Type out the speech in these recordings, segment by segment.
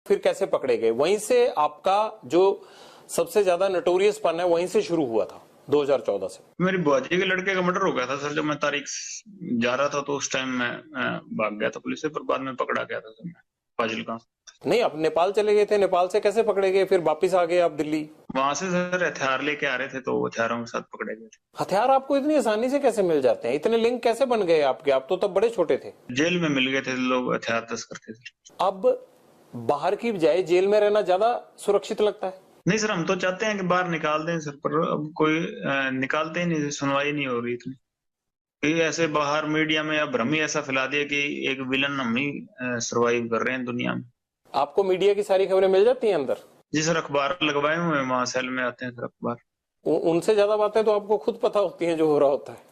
फिर कैसे पकड़े गए? वहीं से आपका जो सबसे ज्यादा नोटोरियस पन है वहीं से शुरू हुआ था 2014 से। मेरी बुआजी के लड़के का मर्डर हो गया था सर, जब मैं तारीख जा रहा था तो उस टाइम मैं भाग गया था पुलिस से, पर बाद में पकड़ा गया था सर मैं फाजिलका। नहीं, आप नेपाल चले गए थे, नेपाल से कैसे पकड़े गए? फिर वापिस आ गए आप दिल्ली? वहां से सर हथियार लेके आ रहे थे, तो हथियारों के साथ पकड़े गए थे। हथियार आपको इतनी आसानी से कैसे मिल जाते हैं? इतने लिंक कैसे बन गए आपके? आप तो तब बड़े छोटे थे। जेल में मिल गए थे लोग, हथियार तस्कर थे सर। अब बाहर की बजाय जेल में रहना ज्यादा सुरक्षित लगता है? नहीं सर, हम तो चाहते हैं कि बाहर निकाल दें सर, पर अब कोई निकालते ही नहीं, सुनवाई नहीं हो रही इतनी। ये ऐसे बाहर मीडिया में अब भ्रम ही ऐसा फैला दिया कि एक विलन हम ही सर्वाइव कर रहे हैं दुनिया में। आपको मीडिया की सारी खबरें मिल जाती हैं अंदर? जी सर, अखबार लगवाए हुए हैं, वहां सेल में आते हैं सर अखबार। उनसे ज्यादा बातें तो आपको खुद पता होती हैं जो हो रहा होता है,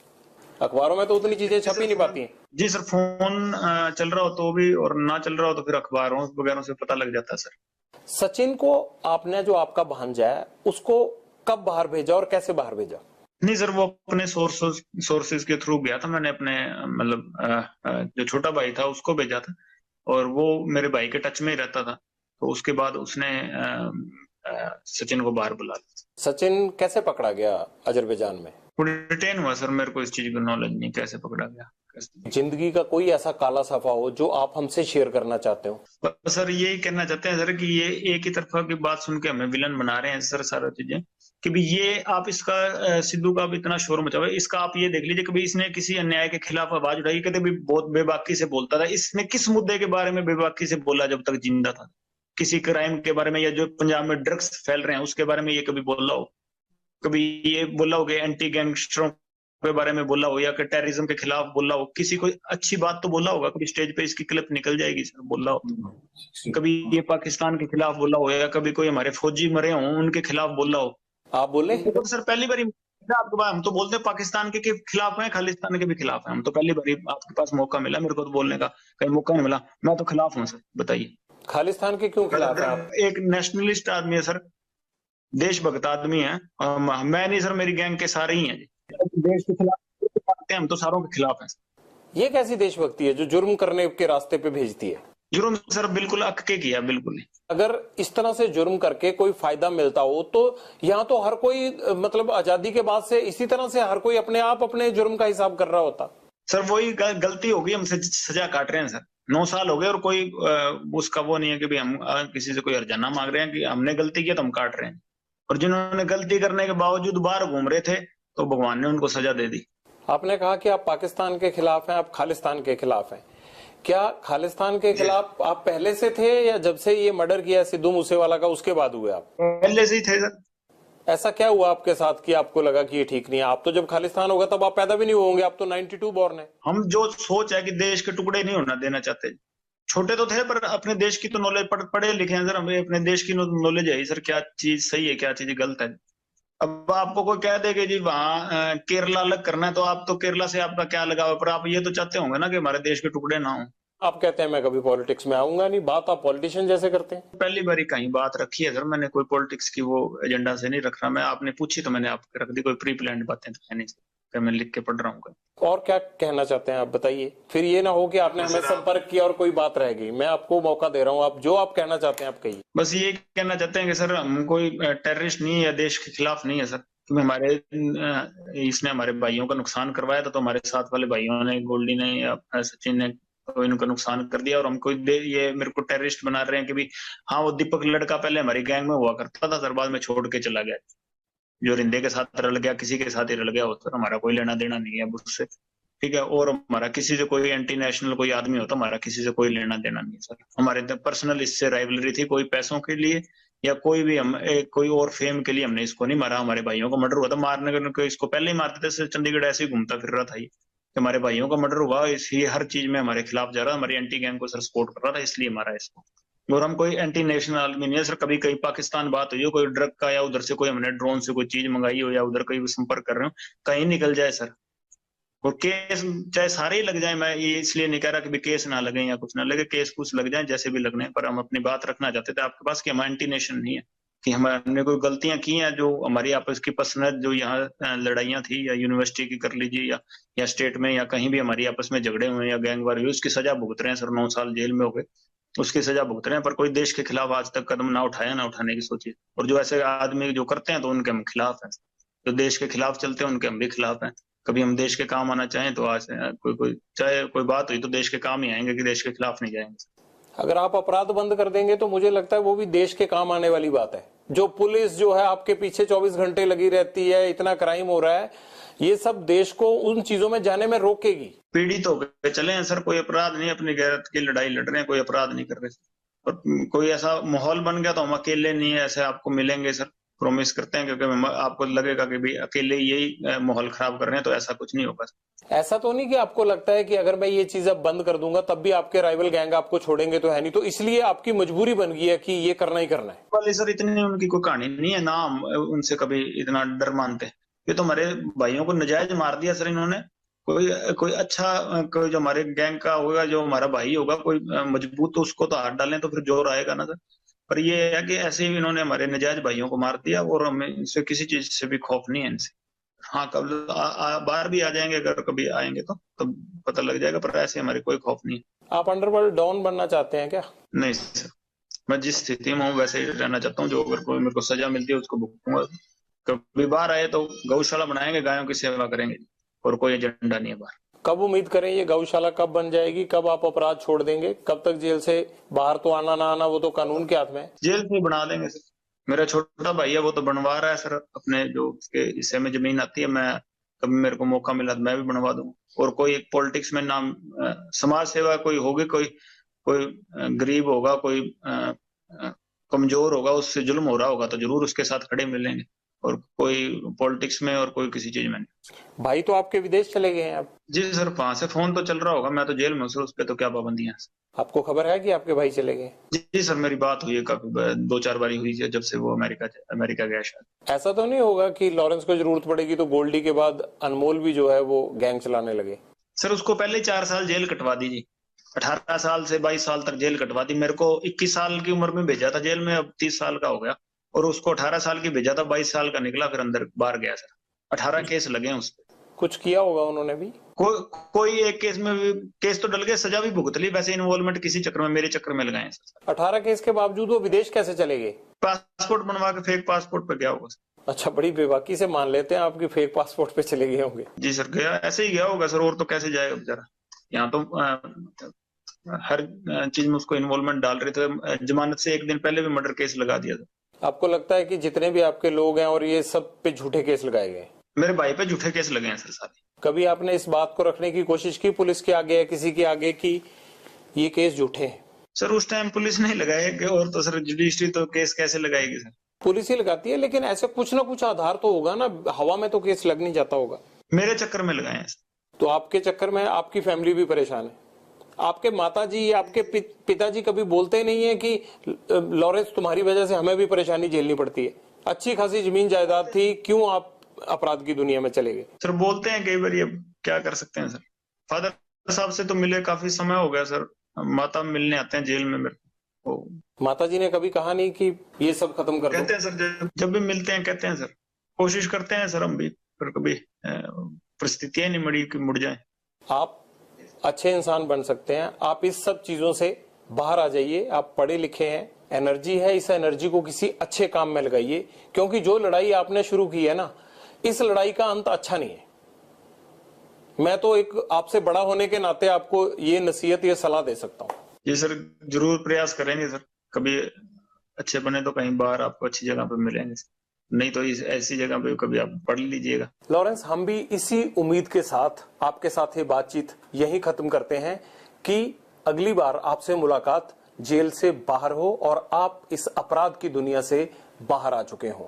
अखबारों में तो उतनी चीजें छप ही नहीं पाती हैं। जी सर, फोन चल रहा हो तो भी, और ना चल रहा हो तो फिर अखबारों वगैरह से पता लग जाता है सर। सचिन को आपने, जो आपका भांजा है, उसको कब बाहर भेजा और कैसे बाहर भेजा? नहीं सर, वो अपने सोर्सेज के थ्रू गया था। मैंने अपने मतलब जो छोटा भाई था उसको भेजा था, और वो मेरे भाई के टच में ही रहता था, तो उसके बाद उसने सचिन को बाहर बुला लिया। सचिन कैसे पकड़ा गया अजरबैजान में? वो डिटेन हुआ सर, मेरे को इस चीज की नॉलेज नहीं कैसे पकड़ा गया। जिंदगी का कोई ऐसा काला सफा हो जो आप हमसे शेयर करना चाहते हो? सर यही कहना चाहते हैं सर कि ये एक ही तरफा की बात सुन के हमें विलन बना रहे हैं सर सारा चीजें, कि भी ये आप इसका सिद्धू का भी इतना शोर मचा हुआ है, इसका आप ये देख लीजिए कि इसने किसी अन्याय के खिलाफ आवाज उठाई, कहते भी बहुत बेबाकी से बोलता था। इसने किस मुद्दे के बारे में बेबाकी से बोला जब तक जिंदा था? किसी क्राइम के बारे में, या जो पंजाब में ड्रग्स फैल रहे हैं उसके बारे में ये कभी बोला हो? कभी ये बोला हो कि एंटी गैंगस्टरों के बारे में बोला हो, या कि टेररिज्म के खिलाफ बोला हो? किसी को अच्छी बात तो बोला होगा? कभी स्टेज पे इसकी क्लिप निकल जाएगी सर, बोला हो? कभी ये पाकिस्तान के खिलाफ बोला हो, या कभी कोई हमारे फौजी मरे हों उनके खिलाफ बोला हो? आप बोले? तो सर पहली बार आपके पास, हम तो बोलते हैं पाकिस्तान के खिलाफ हैं, खालिस्तान के भी खिलाफ हैं। हम तो पहली बार आपके पास मौका मिला, मेरे को तो बोलने का कहीं मौका नहीं मिला। मैं तो खिलाफ हूँ सर, बताइए। खालिस्तान के क्यों खिलाफ हैं आप? एक नेशनलिस्ट आदमी है सर, देशभक्त आदमी है। मैं नहीं सर, मेरी गैंग के सारे ही हैं। देश के खिलाफ हम तो सारों के खिलाफ हैं। ये कैसी देशभक्ति है जो जुर्म करने के रास्ते पे भेजती है? जुर्म सर बिल्कुल अक के किया, बिल्कुल नहीं। अगर इस तरह से जुर्म करके कोई फायदा मिलता हो तो यहाँ तो हर कोई, मतलब आजादी के बाद से इसी तरह से हर कोई अपने आप अपने जुर्म का हिसाब कर रहा होता। सर वही गलती होगी, हमसे सजा काट रहे हैं सर। 9 साल हो गए और कोई उसका वो नहीं है कि भाई हम किसी से कोई हर्जाना मांग रहे हैं कि हमने गलती किया तो हम काट रहे हैं। और जिन्होंने गलती करने के बावजूद बाहर घूम रहे थे तो भगवान ने उनको सजा दे दी। आपने कहा कि आप पाकिस्तान के खिलाफ हैं, आप खालिस्तान के खिलाफ हैं। क्या खालिस्तान के खिलाफ आप पहले से थे, या जब से ये मर्डर किया सिद्धू मूसेवाला का उसके बाद हुए आप? पहले से ही थे सर। ऐसा क्या हुआ आपके साथ कि आपको लगा कि ये ठीक नहीं है? आप तो जब खालिस्तान होगा तब आप पैदा भी नहीं होंगे, आप तो 92 बॉर्न है। हम जो सोच है कि देश के टुकड़े नहीं होना देना चाहते। छोटे तो थे पर अपने देश की तो नॉलेज, पढ़े लिखे हैं सर, हमें अपने देश की नॉलेज है सर, क्या चीज सही है क्या चीज गलत है। अब आपको कोई कह दे कि जी वहां केरला अलग करना है, तो आप तो केरला से आपका क्या लगाव है, पर आप ये तो चाहते होंगे ना कि हमारे देश के टुकड़े ना हो। आप कहते हैं मैं कभी पॉलिटिक्स में आऊंगा नहीं, बात आप पॉलिटिशियन जैसे करते हैं। पहली बार कहीं बात रखी है सर, मैंने कोई पॉलिटिक्स की वो एजेंडा से नहीं रख रहा मैं। आपने पूछी तो मैंने आपके रख दी, कोई प्री प्लान्ड बातें तो है नहीं सर, मैं लिख के पढ़ रहा हूँ। और क्या कहना चाहते हैं आप बताइए, फिर ये ना हो कि आपने हमें संपर्क किया और कोई बात रह गई। मैं आपको मौका दे रहा हूँ, आप जो आप कहना चाहते हैं आप कहिए। बस ये कहना चाहते हैं कि सर हम कोई टेररिस्ट नहीं है या देश के खिलाफ नहीं है सर। हमारे इसने हमारे भाइयों का नुकसान करवाया था, तो हमारे साथ वाले भाइयों ने, गोल्डी ने या सचिन ने, तो इनका नुकसान कर दिया, और हमको ये मेरे को टेररिस्ट बना रहे हैं कि भी हाँ वो दीपक लड़का पहले हमारी गैंग में हुआ करता था सर, बाद में छोड़ के चला गया। जो रिंदे के साथ रल गया, किसी के साथ ही रल गया हो सर, हमारा कोई लेना देना नहीं है उससे, ठीक है। और हमारा किसी से कोई एंटी नेशनल कोई आदमी होता, हमारा किसी से कोई लेना देना नहीं सर। हमारे पर्सनल इससे राइवलरी थी, कोई पैसों के लिए या कोई भी हम कोई और फेम के लिए हमने इसको नहीं मारा। हमारे भाइयों का मर्डर हुआ था, मारने को इसको पहले ही मारते थे, चंडीगढ़ ऐसे ही घूमता फिर रहा था ये। हमारे भाइयों का मर्डर हुआ, इसलिए हर चीज में हमारे खिलाफ जा रहा, हमारी एंटी गैंग को सर सपोर्ट कर रहा था, इसलिए मारा इसको। और हम कोई एंटी नेशनल आदमी नहीं है सर। कभी कहीं पाकिस्तान बात हुई हो, कोई ड्रग का, या उधर से कोई हमने ड्रोन से कोई चीज मंगाई हो, या उधर कहीं संपर्क कर रहे हो, कहीं निकल जाए सर, और केस चाहे सारे ही लग जाए। मैं ये इसलिए नहीं कह रहा कि भी केस ना लगे या कुछ ना लगे, केस कुछ लग जाए जैसे भी लगने, पर हम अपनी बात रखना चाहते थे आपके पास कि हम एंटी नेशन नहीं है, कि हमने कोई गलतियां की हैं जो हमारी आपस की पर्सनल जो यहाँ लड़ाइयां थी, या यूनिवर्सिटी की कर लीजिए, या स्टेट में, या कहीं भी हमारी आपस में झगड़े हुए या गैंग वार हुई, उसकी सजा भुगत रहे हैं सर। 9 साल जेल में हो गए, उसकी सजा भुगत रहे हैं, पर कोई देश के खिलाफ आज तक कदम ना उठाया, ना उठाने की सोची। और जो ऐसे आदमी जो करते हैं तो उनके हम खिलाफ हैं, जो देश के खिलाफ चलते हैं उनके हम भी खिलाफ हैं। कभी हम देश के काम आना चाहें तो आज कोई चाहे कोई बात हुई तो देश के काम ही आएंगे, कि देश के खिलाफ नहीं जाएंगे। अगर आप अपराध बंद कर देंगे तो मुझे लगता है वो भी देश के काम आने वाली बात है। जो पुलिस जो है आपके पीछे 24 घंटे लगी रहती है, इतना क्राइम हो रहा है, ये सब देश को उन चीजों में जाने में रोकेगी। पीड़ित होकर चले हैं सर, कोई अपराध नहीं, अपनी गैरत की लड़ाई लड़ रहे हैं, कोई अपराध नहीं कर रहे। और कोई ऐसा माहौल बन गया तो हम अकेले नहीं है, ऐसे आपको मिलेंगे सर, प्रॉमिस करते हैं, क्योंकि आपको लगेगा कि भाई अकेले यही माहौल खराब कर रहे हैं, तो ऐसा कुछ नहीं होगा। ऐसा तो नहीं कि आपको लगता है कि अगर मैं ये चीज अब बंद कर दूंगा तब भी आपके राइवल गैंग आपको छोड़ेंगे, तो है नहीं, तो इसलिए आपकी मजबूरी बन गई है कि ये करना ही करना है? वाले सर इतनी उनकी कोई कहानी नहीं है ना, हम उनसे कभी इतना डर मानते। ये तो हमारे भाइयों को नजायज मार दिया सर इन्होंने। कोई अच्छा कोई जो हमारे गैंग का होगा, जो हमारा भाई होगा कोई मजबूत, तो उसको तो हाथ डालें तो फिर जोर आएगा ना सर। पर ये है कि ऐसे ही इन्होंने हमारे नजायज भाइयों को मार दिया, और हमें इनसे किसी चीज से भी खौफ नहीं है इनसे। हाँ, कब बाहर भी आ जाएंगे, अगर कभी आएंगे तो तब पता लग जाएगा, पर ऐसे हमारे कोई खौफ नहीं है। आप अंडरवर्ल्ड डॉन बनना चाहते हैं क्या? नहीं सर, मैं जिस स्थिति में हूँ वैसे ही रहना चाहता हूँ। जो अगर कोई मेरे को सजा मिलती है उसको भुगतूंगा। कभी बाहर आए तो गौशाला बनाएंगे, गायों की सेवा करेंगे, और कोई एजेंडा नहीं है बाहर। कब उम्मीद करें ये गौशाला कब बन जाएगी? कब आप अपराध छोड़ देंगे? कब तक जेल से बाहर तो आना ना आना वो तो कानून के हाथ में है। जेल से बना देंगे सर। मेरा छोटा भाई है, वो तो बनवा रहा है सर, अपने जो उसके हिस्से में जमीन आती है। मैं कभी मेरे को मौका मिला तो मैं भी बनवा दूंगा। और कोई एक पॉलिटिक्स में नाम समाज सेवा कोई होगी, कोई गरीब होगा, कोई कमजोर होगा, उससे जुल्म हो रहा होगा तो जरूर उसके साथ खड़े मिलेंगे। और कोई पॉलिटिक्स में और कोई किसी चीज में नहीं। भाई तो आपके विदेश चले गए हैं अब? जी सर, वहां से फोन तो चल रहा होगा, मैं तो जेल में हूँ सर, उस पर तो क्या पाबंदियां हैं। आपको खबर है कि आपके भाई चले गए? जी सर, मेरी बात हुई है, काफी 2-4 बारी हुई है, जब से वो अमेरिका गया शायद। ऐसा तो नहीं होगा कि लॉरेंस को जरूरत पड़ेगी तो गोल्डी के बाद अनमोल भी जो है वो गैंग चलाने लगे? सर उसको पहले 4 साल जेल कटवा दी जी। 18 साल से 22 साल तक जेल कटवा दी। मेरे को 21 साल की उम्र में भेजा था जेल में, अब 30 साल का हो गया। और उसको 18 साल की भेजा था, 22 साल का निकला, फिर अंदर बाहर गया सर। 18 केस लगे हैं उस पर। कुछ किया होगा उन्होंने भी? कोई एक केस में भी, केस तो डल गए, सजा भी भुगत ली। वैसे इन्वॉल्वमेंट किसी चक्कर में, मेरे चक्कर में लगाए सर। 18 केस के बावजूद वो विदेश कैसे चले गए? पासपोर्ट बनवा के फेक पासपोर्ट पे गया होगा सर। अच्छा, बड़ी बेबाकी से मान लेते हैं आपकी फेक पासपोर्ट पे चले गए होंगे। जी सर, गया ऐसे ही गया होगा सर, और तो कैसे जाएगा बेचारा। यहाँ तो हर चीज में उसको इन्वॉल्वमेंट डाल रहे थे। जमानत से एक दिन पहले भी मर्डर केस लगा दिया था। आपको लगता है कि जितने भी आपके लोग हैं और ये सब पे झूठे केस लगाए गए? मेरे भाई पे झूठे केस लगे हैं सर सारे। कभी आपने इस बात को रखने की कोशिश की पुलिस के आगे या किसी के आगे कि ये केस झूठे हैं? सर उस टाइम पुलिस नहीं लगाए, और तो सर जुडिशरी तो केस कैसे लगाएगी सर? पुलिस ही लगाती है, लेकिन ऐसे कुछ ना कुछ आधार तो होगा ना, हवा में तो केस लग नहीं जाता होगा। मेरे चक्कर में लगाए हैं सर। तो आपके चक्कर में आपकी फैमिली भी परेशान है? आपके माताजी या आपके पिताजी कभी बोलते नहीं है कि लॉरेंस तुम्हारी वजह से हमें भी परेशानी झेलनी पड़ती है, अच्छी खासी जमीन जायदाद थी, क्यों आप अपराध की दुनिया में चले गए? सर बोलते हैं कई बार, ये क्या कर सकते हैं सर। फादर साहब से तो मिले काफी समय हो गया सर। माता मिलने आते हैं जेल में मेरे को। माताजी ने कभी कहा नहीं कि ये सब खत्म कर दो? कहते हैं सर, जब भी मिलते हैं कहते हैं सर, कोशिश करते हैं सर हम भी, पर कभी परिस्थितियां नहीं मड़ी कि मुड़ जाए। आप अच्छे इंसान बन सकते हैं, आप इस सब चीजों से बाहर आ जाइए। आप पढ़े लिखे हैं, एनर्जी है, इस एनर्जी को किसी अच्छे काम में लगाइए, क्योंकि जो लड़ाई आपने शुरू की है ना, इस लड़ाई का अंत अच्छा नहीं है। मैं तो एक आपसे बड़ा होने के नाते आपको ये नसीहत, ये सलाह दे सकता हूँ। जी सर, जरूर प्रयास करेंगे सर। कभी अच्छे बने तो कहीं बाहर आपको अच्छी जगह पे मिलेंगे, नहीं तो ऐसी जगह पे कभी आप पढ़ लीजिएगा। लॉरेंस, हम भी इसी उम्मीद के साथ आपके साथ ये बातचीत यही खत्म करते हैं कि अगली बार आपसे मुलाकात जेल से बाहर हो और आप इस अपराध की दुनिया से बाहर आ चुके हों।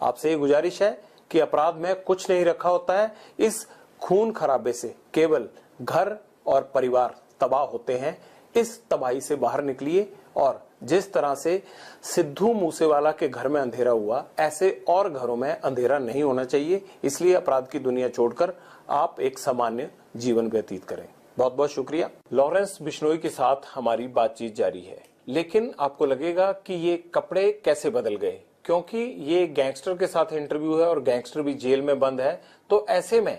आपसे ये गुजारिश है कि अपराध में कुछ नहीं रखा होता है, इस खून खराबे से केवल घर और परिवार तबाह होते हैं। इस तबाही से बाहर निकलिए और जिस तरह से सिद्धू मूसेवाला के घर में अंधेरा हुआ, ऐसे और घरों में अंधेरा नहीं होना चाहिए। इसलिए अपराध की दुनिया छोड़कर आप एक सामान्य जीवन व्यतीत करें। बहुत बहुत शुक्रिया। लॉरेंस बिश्नोई के साथ हमारी बातचीत जारी है, लेकिन आपको लगेगा कि ये कपड़े कैसे बदल गए, क्योंकि ये गैंगस्टर के साथ इंटरव्यू है और गैंगस्टर भी जेल में बंद है। तो ऐसे में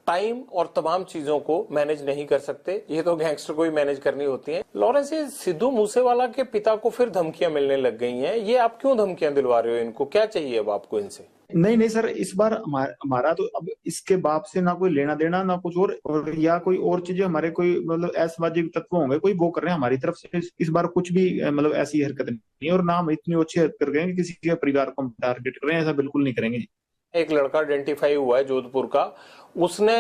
टाइम और तमाम चीजों को मैनेज नहीं कर सकते, ये तो गैंगस्टर को ही मैनेज करनी होती हैं। लॉरेंस, ये सिद्धू मूसेवाला के पिता को फिर धमकियां मिलने लग गई हैं, ये आप क्यों धमकियां दिलवा रहे हो इनको, क्या चाहिए अब आपको इनसे? नहीं नहीं सर, इस बार हमारा तो अब इसके बाप से ना कोई लेना देना ना कुछ और या कोई और चीजें, हमारे कोई मतलब असामाजिक तत्व होंगे कोई वो कर रहे हैं हमारी तरफ से। इस बार कुछ भी मतलब ऐसी हरकत नहीं है, और ना हम इतनी अच्छी हरकत कर रहे हैं कि किसी के परिवार को हम टारगेट कर रहे हैं, ऐसा बिल्कुल नहीं करेंगे। एक लड़का आइडेंटिफाई हुआ है जोधपुर का, उसने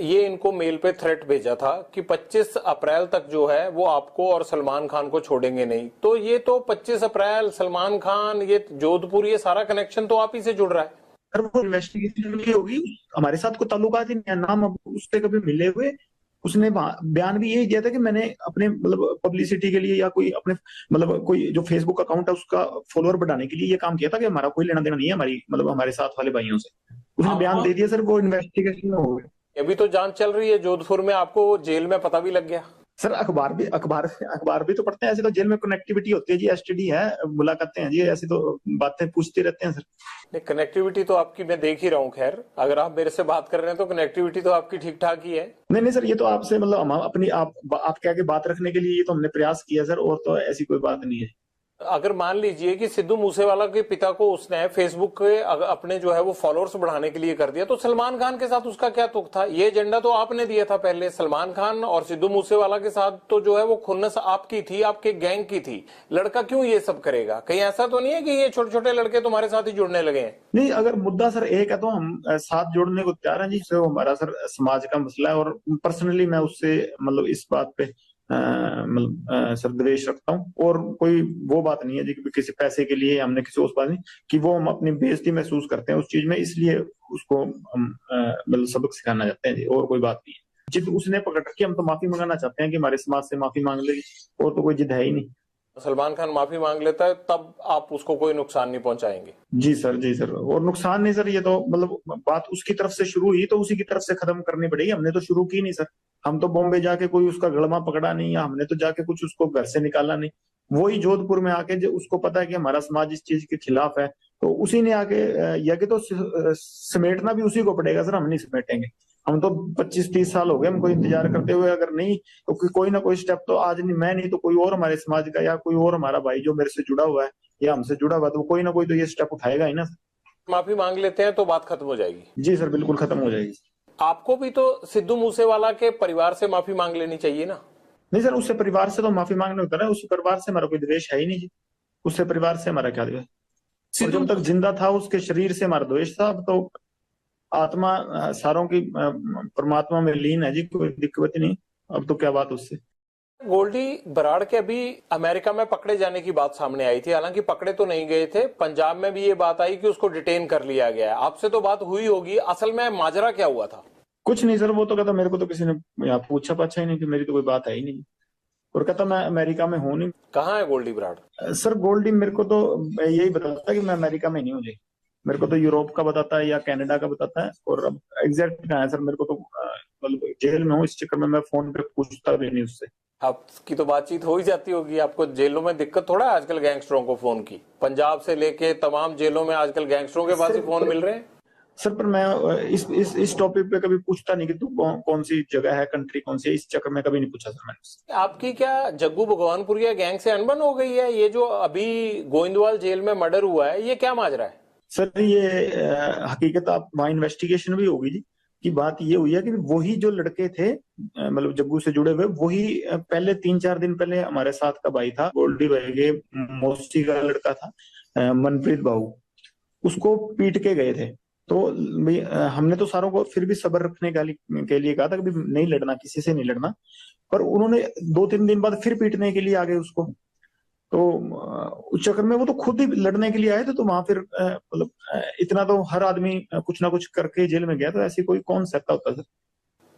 ये इनको मेल पे थ्रेट भेजा था कि 25 अप्रैल तक जो है वो आपको और सलमान खान को छोड़ेंगे नहीं। तो ये तो 25 अप्रैल, सलमान खान, ये जोधपुर, ये सारा कनेक्शन तो आप ही से जुड़ रहा है। सर वो इन्वेस्टिगेशन की होगी, हमारे साथ कोई ताल्लुकात ही नहीं है, नाम उससे कभी मिले हुए। उसने बयान भी यही दिया था कि मैंने अपने मतलब पब्लिसिटी के लिए या कोई अपने मतलब कोई जो फेसबुक अकाउंट है उसका फॉलोअर बढ़ाने के लिए ये काम किया था, कि हमारा कोई लेना देना नहीं है हमारी मतलब हमारे साथ वाले भाइयों से। उसने बयान दे दिया सर, वो इन्वेस्टिगेशन में हो गया। अभी तो जांच चल रही है जोधपुर में, आपको जेल में पता भी लग गया। सर अखबार भी तो पढ़ते हैं, ऐसे तो जेल में कनेक्टिविटी होती है जी, एसटीडी है, मुलाकातें हैं जी, ऐसी तो बातें पूछते रहते हैं सर। कनेक्टिविटी तो आपकी मैं देख ही रहा हूँ, खैर अगर आप मेरे से बात कर रहे हैं तो कनेक्टिविटी तो आपकी ठीक ठाक ही है। नहीं नहीं सर, ये तो आपसे मतलब हम अपनी आप क्या के बात रखने के लिए ये तो हमने प्रयास किया सर, और तो ऐसी कोई बात नहीं है। अगर मान लीजिए कि सिद्धू मूसेवाला के पिता को उसने फेसबुक के अपने जो है वो फॉलोअर्स बढ़ाने के लिए कर दिया, तो सलमान खान के साथ उसका क्या तुक था? ये एजेंडा तो आपने दिया था पहले। सलमान खान और सिद्धू मूसेवाला के साथ तो जो है वो खुन्नस आपकी थी, आपके गैंग की थी। लड़का क्यों ये सब करेगा? कहीं ऐसा तो नहीं है कि ये छोटे छोटे लड़के तुम्हारे साथ ही जुड़ने लगे हैं? नहीं, अगर मुद्दा सर एक है तो हम साथ जोड़ने को तैयार हैं जी। वो हमारा सर समाज का मसला है, और पर्सनली मैं उससे मतलब इस बात पे मतलब सर द्वेष रखता हूँ, और कोई वो बात नहीं है जी कि किसी पैसे के लिए हमने किसी उस बात नहीं कि वो हम अपनी बेइज्जती महसूस करते हैं उस चीज में, इसलिए उसको हम मतलब सबक सिखाना चाहते हैं जी, और कोई बात नहीं है। जिद उसने पकड़ रखी, हम तो माफी मंगाना चाहते हैं कि हमारे समाज से माफी मांग लेगी, और तो कोई जिद है ही नहीं। सलमान खान माफी मांग लेता है तब आप उसको कोई नुकसान नहीं पहुंचाएंगे? जी सर, जी सर, और नुकसान नहीं सर, ये तो मतलब बात उसकी तरफ से शुरू हुई तो उसी की तरफ से खत्म करनी पड़ेगी, हमने तो शुरू की नहीं सर। हम तो बॉम्बे जाके कोई उसका गड़मा पकड़ा नहीं, या हमने तो जाके कुछ उसको घर से निकाला नहीं। वही जोधपुर में आके जो उसको पता है कि हमारा समाज इस चीज के खिलाफ है, तो उसी ने आके या कि तो समेटना भी उसी को पड़ेगा सर, हम नहीं समेटेंगे। हम तो 25-30 साल हो गए हमको इंतजार करते हुए, अगर नहीं तो कोई ना कोई स्टेप तो आज नहीं मैं नहीं तो कोई और हमारे समाज का या कोई और हमारा भाई जो मेरे से जुड़ा हुआ है या हमसे जुड़ा हुआ है, तो कोई ना कोई तो ये स्टेप उठाएगा ही ना सर। माफी मांग लेते हैं तो बात खत्म हो जाएगी? जी सर, बिल्कुल खत्म हो जाएगी। आपको भी तो सिद्धू मूसेवाला के परिवार से माफी मांग लेनी चाहिए ना? नहीं सर, उससे परिवार से तो माफी मांगने होता है, उससे परिवार से हमारा कोई द्वेष है ही नहीं जी। उससे परिवार से हमारा क्या द्वेष? और जब तक जिंदा था उसके शरीर से हमारा द्वेष था। अब तो आत्मा सारों की परमात्मा में लीन है जी, कोई दिक्कत ही नहीं। अब तो क्या बात उससे। गोल्डी बराड़ के अभी अमेरिका में पकड़े जाने की बात सामने आई थी, हालांकि पकड़े तो नहीं गए थे। पंजाब में भी ये बात आई कि उसको डिटेन कर लिया गया है। आपसे तो बात हुई होगी, असल में माजरा क्या हुआ था? कुछ नहीं सर, वो तो कहता मेरे को तो किसी ने यहाँ पूछा पाछा ही नहीं, कि मेरी तो कोई बात है ही नहीं, और कहता मैं अमेरिका में हूँ नहीं। कहाँ है गोल्डी बराड़? सर गोल्डी मेरे को तो यही बताता है कि मैं अमेरिका में नहीं हूँ जी। मेरे को तो यूरोप का बताता है या कनाडा का बताता है, और अब एग्जैक्ट कहाँ है सर मेरे को तो मतलब जेल में हूँ, इस चक्कर में मैं फोन पे पूछता भी नहीं उससे। आपकी तो बातचीत हो ही जाती होगी, आपको जेलों में दिक्कत थोड़ा है आजकल गैंगस्टरों को फोन की? पंजाब से लेके तमाम जेलों में आजकल गैंगस्टरों के पास ही फोन मिल रहे हैं। सर पर मैं इस टॉपिक पे कभी पूछता नहीं कि तू कौन सी जगह है, कंट्री कौन सी है, इस चक्कर में कभी नहीं पूछा सर मैंने। आपकी क्या जग्गू भगवानपुरिया गैंग से अनबन हो गई है? ये जो अभी गोविंदवाल जेल में मर्डर हुआ है, ये क्या माजरा है? सर ये हकीकत आप वहाँ इन्वेस्टिगेशन भी होगी जी, कि बात ये हुई है कि वही जो लड़के थे मतलब जग्गू से जुड़े हुए, वही पहले 3-4 दिन पहले हमारे साथ का भाई था, गोल्डी भाई के मौसी का लड़का था मनप्रीत बाबू, उसको पीट के गए थे। तो भाई हमने तो सारों को फिर भी सब्र रखने के लिए कहा था कि नहीं लड़ना, किसी से नहीं लड़ना, पर उन्होंने 2-3 दिन बाद फिर पीटने के लिए आ गए उसको। तो उस चक्कर में वो तो खुद ही लड़ने के लिए आए थे, तो वहां फिर मतलब इतना तो हर आदमी कुछ ना कुछ करके जेल में गया, तो ऐसी कोई कौन सकता होता सर।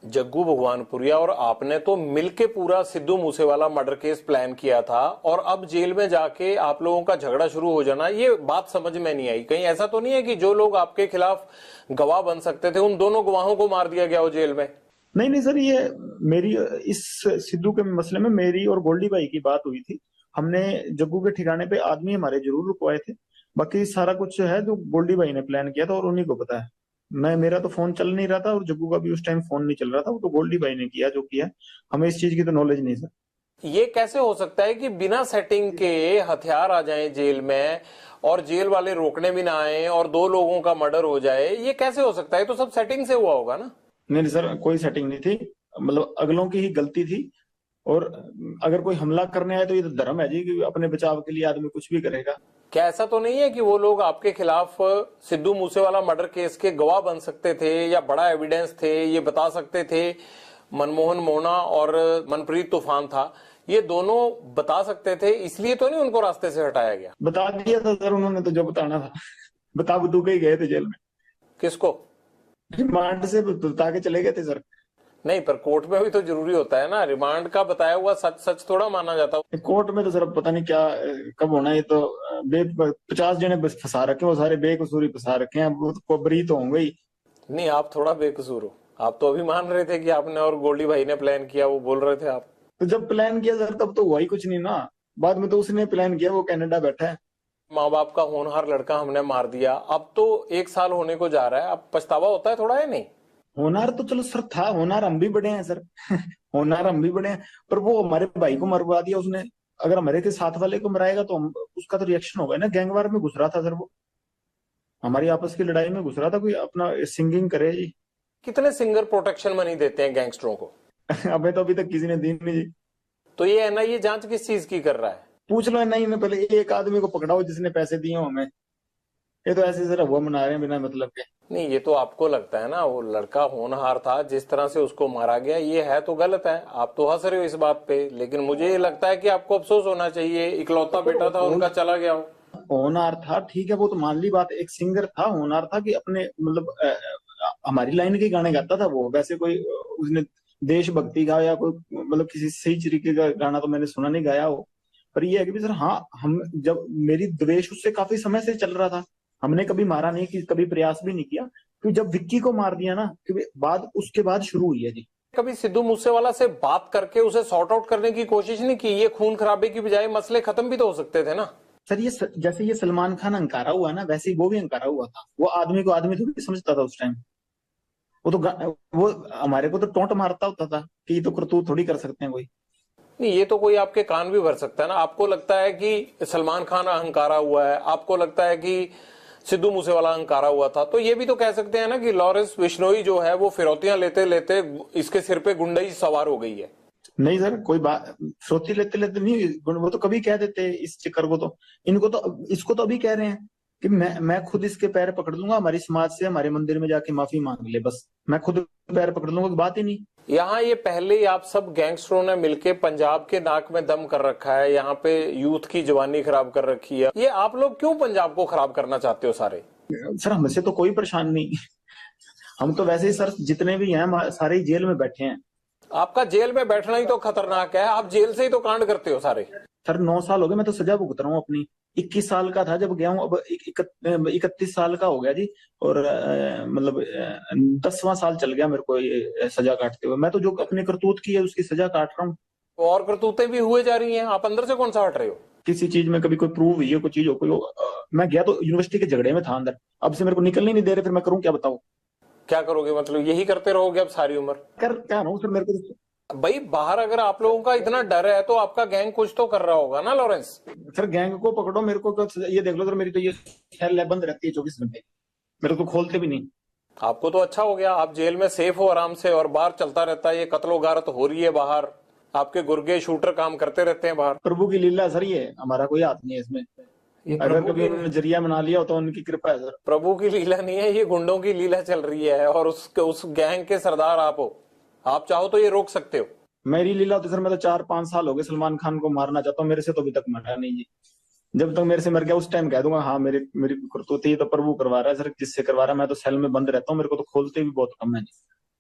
जग्गू भगवानपुरिया और आपने तो मिलके पूरा Sidhu Moosewala murder case plan किया था, और अब जेल में जाके आप लोगों का झगड़ा शुरू हो जाना, ये बात समझ में नहीं आई। कहीं ऐसा तो नहीं है कि जो लोग आपके खिलाफ गवाह बन सकते थे उन दोनों गवाहों को मार दिया गया हो जेल में? नहीं सर, ये मेरी इस सिद्धू के मसले में मेरी और गोल्डी भाई की बात हुई थी। हमने जग्गू के ठिकाने पे आदमी हमारे जरूर रुकवाए थे, बाकी सारा कुछ है जो गोल्डी भाई ने प्लान किया था और उन्हीं को पता है। मैं मेरा तो फोन चल नहीं रहा था और जग्गू का भी उस टाइम फोन नहीं चल रहा था, वो तो गोल्डी भाई ने किया जो किया। हमें इस चीज की तो नॉलेज नहीं सर। ये कैसे हो सकता है कि बिना सेटिंग के हथियार आ जाएं जेल में और जेल वाले रोकने भी ना आए और 2 लोगों का मर्डर हो जाए? ये कैसे हो सकता है? तो सब सेटिंग से हुआ होगा ना? नहीं सर, कोई सेटिंग नहीं थी, मतलब अगलों की ही गलती थी। और अगर कोई हमला करने आए तो ये तो धर्म है जी कि अपने बचाव के लिए आदमी कुछ भी करेगा। क्या ऐसा तो नहीं है कि वो लोग आपके खिलाफ सिद्धू मूसेवाला मर्डर केस के गवाह बन सकते थे या बड़ा एविडेंस थे, ये बता सकते थे? मनमोहन मोना और मनप्रीत तूफान था, ये दोनों बता सकते थे, इसलिए तो नहीं उनको रास्ते से हटाया गया? बता दिया था सर उन्होंने तो जो बताना था। बता बतू के ही गए थे जेल में। किसको? रिमांड से बता के चले गए थे सर। नहीं, पर कोर्ट में भी तो जरूरी होता है ना, रिमांड का बताया हुआ सच सच थोड़ा माना जाता। कोर्ट में तो सर पता नहीं क्या कब होना है। ये तो 50 जने बस फंसा रखे, वो सारे बेकसूरी फंसा रखे हैं, वो तो बरी तो होंगे ही। नहीं, आप थोड़ा बेकसूर हो। आप तो अभी मान रहे थे कि आपने और गोल्डी भाई ने प्लान किया, वो बोल रहे थे आप। तो जब प्लान किया सर तब तो हुआ ही कुछ नहीं ना। बाद में तो उसने प्लान किया, वो कनाडा बैठा है। माँ बाप का होनहार लड़का हमने मार दिया, अब तो 1 साल होने को जा रहा है, अब पछतावा होता है थोड़ा, है नहीं? होनार तो चलो सर था, होनार हम भी बड़े हैं सर। होनार हम भी बड़े हैं, पर वो हमारे भाई को मरवा दिया उसने। अगर हमारे के साथ वाले को मराएगा तो उसका तो रिएक्शन होगा ना। गैंगवार में घुस रहा था सर वो, हमारी आपस की लड़ाई में घुस रहा था। कोई अपना सिंगिंग करे जी। कितने सिंगर प्रोटेक्शन मनी देते हैं गैंगस्टरों को? अबे तो अभी तक किसी ने दी नहीं जी। तो ये एनआईए जांच किस चीज की कर रहा है? पूछ लो नहीं, मैं पहले एक आदमी को पकड़ाओ जिसने पैसे दिए हो हमें। ये तो ऐसे सर हुआ मना रहे हैं बिना मतलब के। नहीं, ये तो आपको लगता है ना, वो लड़का होनहार था, जिस तरह से उसको मारा गया ये है तो गलत है। आप तो हंस रहे हो इस बात पे, लेकिन मुझे ये लगता है कि आपको अफसोस होना चाहिए, इकलौता बेटा था उनका, चला गया हो। होनहार था ठीक है, वो तो मान ली बात। एक सिंगर था, होनहार था कि अपने मतलब हमारी लाइन के गाने गाता था वो। वैसे कोई उसने देशभक्ति का या कोई मतलब किसी सही तरीके का गाना तो मैंने सुना नहीं गाया हो। पर ये है कि सर हाँ, हम जब मेरी द्वेष उससे काफी समय से चल रहा था, हमने कभी मारा नहीं, कि कभी प्रयास भी नहीं किया। तो जब विक्की को मार दिया ना, कि बाद उसके बाद शुरू हुई है जी। कभी सिद्धू मूसेवाला से बात करके उसे सॉर्ट आउट करने की कोशिश नहीं की? ये खून खराबे की बजाय मसले खत्म भी तो हो सकते थे ना। सर ये जैसे ये सलमान खान अंकारा हुआ ना, वैसे ही वो भी अंकारा हुआ था। वो आदमी को आदमी थोड़ी समझता था उस टाइम। वो तो वो हमारे को तो टोंट मारता होता था कि ये तो करतूत थोड़ी कर सकते हैं कोई। नहीं, ये तो कोई आपके कान भी भर सकता है ना। आपको लगता है कि सलमान खान अहंकारा हुआ है, आपको लगता है कि सिद्धू मूसेवाला अहंकारा हुआ था, तो ये भी तो कह सकते हैं ना कि लॉरेंस बिश्नोई जो है वो फिरौतियां लेते लेते इसके सिर पे गुंडई सवार हो गई है। नहीं सर, कोई बात सोती लेते लेते नहीं, वो तो कभी कह देते इस चक्कर को। तो इनको तो इसको तो अभी कह रहे हैं कि मैं खुद इसके पैर पकड़ लूंगा, हमारी समाज से हमारे मंदिर में जाके माफी मांग ले, बस मैं खुद पैर पकड़ लूंगा, बात ही नहीं। यहाँ ये पहले ही आप सब गैंगस्टरों ने मिलके पंजाब के नाक में दम कर रखा है, यहाँ पे यूथ की जवानी खराब कर रखी है। ये आप लोग क्यों पंजाब को खराब करना चाहते हो सारे? सर हमसे तो कोई परेशान नहीं। हम तो वैसे ही सर जितने भी हैं सारे ही जेल में बैठे हैं। आपका जेल में बैठना ही तो खतरनाक है, आप जेल से ही तो कांड करते हो सारे। सर 9 साल हो गए, मैं तो सजा भुगत रहा हूँ अपनी। 21 साल का था जब गया हूँ, अब 31 साल का हो गया जी। और मतलब 10वां साल चल गया मेरे को ये सजा काटते हुए। मैं तो जो अपने करतूत की है उसकी सजा काट रहा हूँ। और करतूतें भी हुए जा रही हैं, आप अंदर से कौन सा हट रहे हो? किसी चीज में कभी कोई प्रूव हुई है, कोई चीज हो, मैं गया तो यूनिवर्सिटी के झगड़े में था अंदर, अब से मेरे को निकलने नहीं दे रहे, फिर मैं करूँ क्या बताओ? क्या करोगे? मतलब यही करते रहोगे अब सारी उम्र? कर क्या रहा हूँ सर, मेरे को भाई बाहर अगर आप लोगों का इतना डर है तो आपका गैंग कुछ तो कर रहा होगा ना लॉरेंस? सर गैंग को पकड़ो, मेरे को ये देख लो सर, मेरी तो ये सेल बंद रहती है 24 घंटे, मेरे को खोलते भी नहीं। आपको तो अच्छा हो गया, आप जेल में सेफ हो आराम से, और बाहर चलता रहता है ये कत्लो गारत हो रही है बाहर, आपके गुर्गे शूटर काम करते रहते हैं बाहर। प्रभु की लीला सर, ये हमारा कोई हाथ नहीं है इसमें। अगर कभी उन्होंने जरिया बना लिया तो उनकी कृपा है सर। प्रभु की लीला नहीं है, ये गुंडों की लीला चल रही है, और उस गैंग के सरदार आप हो। आप चाहो तो ये रोक सकते हो। मेरी लीला तो सर, मैं तो 4-5 साल हो गए सलमान खान को मारना चाहता हूँ, मेरे से तो अभी तक मरा नहीं जी। जब तक मेरे से मर गया उस टाइम कह दूंगा हाँ मेरी करतूती तो प्रभु करवा रहा है सर, जिससे करवा रहा है। मैं तो सेल में बंद रहता हूँ, मेरे को तो खोलते भी बहुत कम है जी।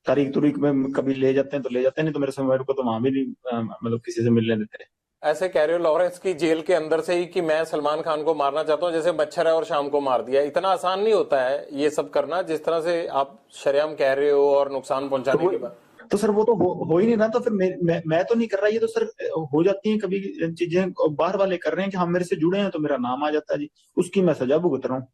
तारीख तुरीख में कभी ले जाते हैं तो ले जाते हैं, नहीं तो मेरे को तो वहां भी नहीं मतलब किसी से मिलने देते। ऐसे कह रहे हो लॉरेंस की जेल के अंदर से ही कि मैं सलमान खान को मारना चाहता हूँ, जैसे मच्छर है और शाम को मार दिया। इतना आसान नहीं होता है ये सब करना, जिस तरह से आप शरेआम कह रहे हो और नुकसान पहुंचाने के बाद। तो सर वो तो हो ही नहीं रहा, तो फिर मैं तो नहीं कर रहा। ये तो सर हो जाती है कभी चीजें, बाहर वाले कर रहे हैं कि हम मेरे से जुड़े हैं तो मेरा नाम आ जाता है जी, उसकी मैं सजा भुगत रहा हूँ।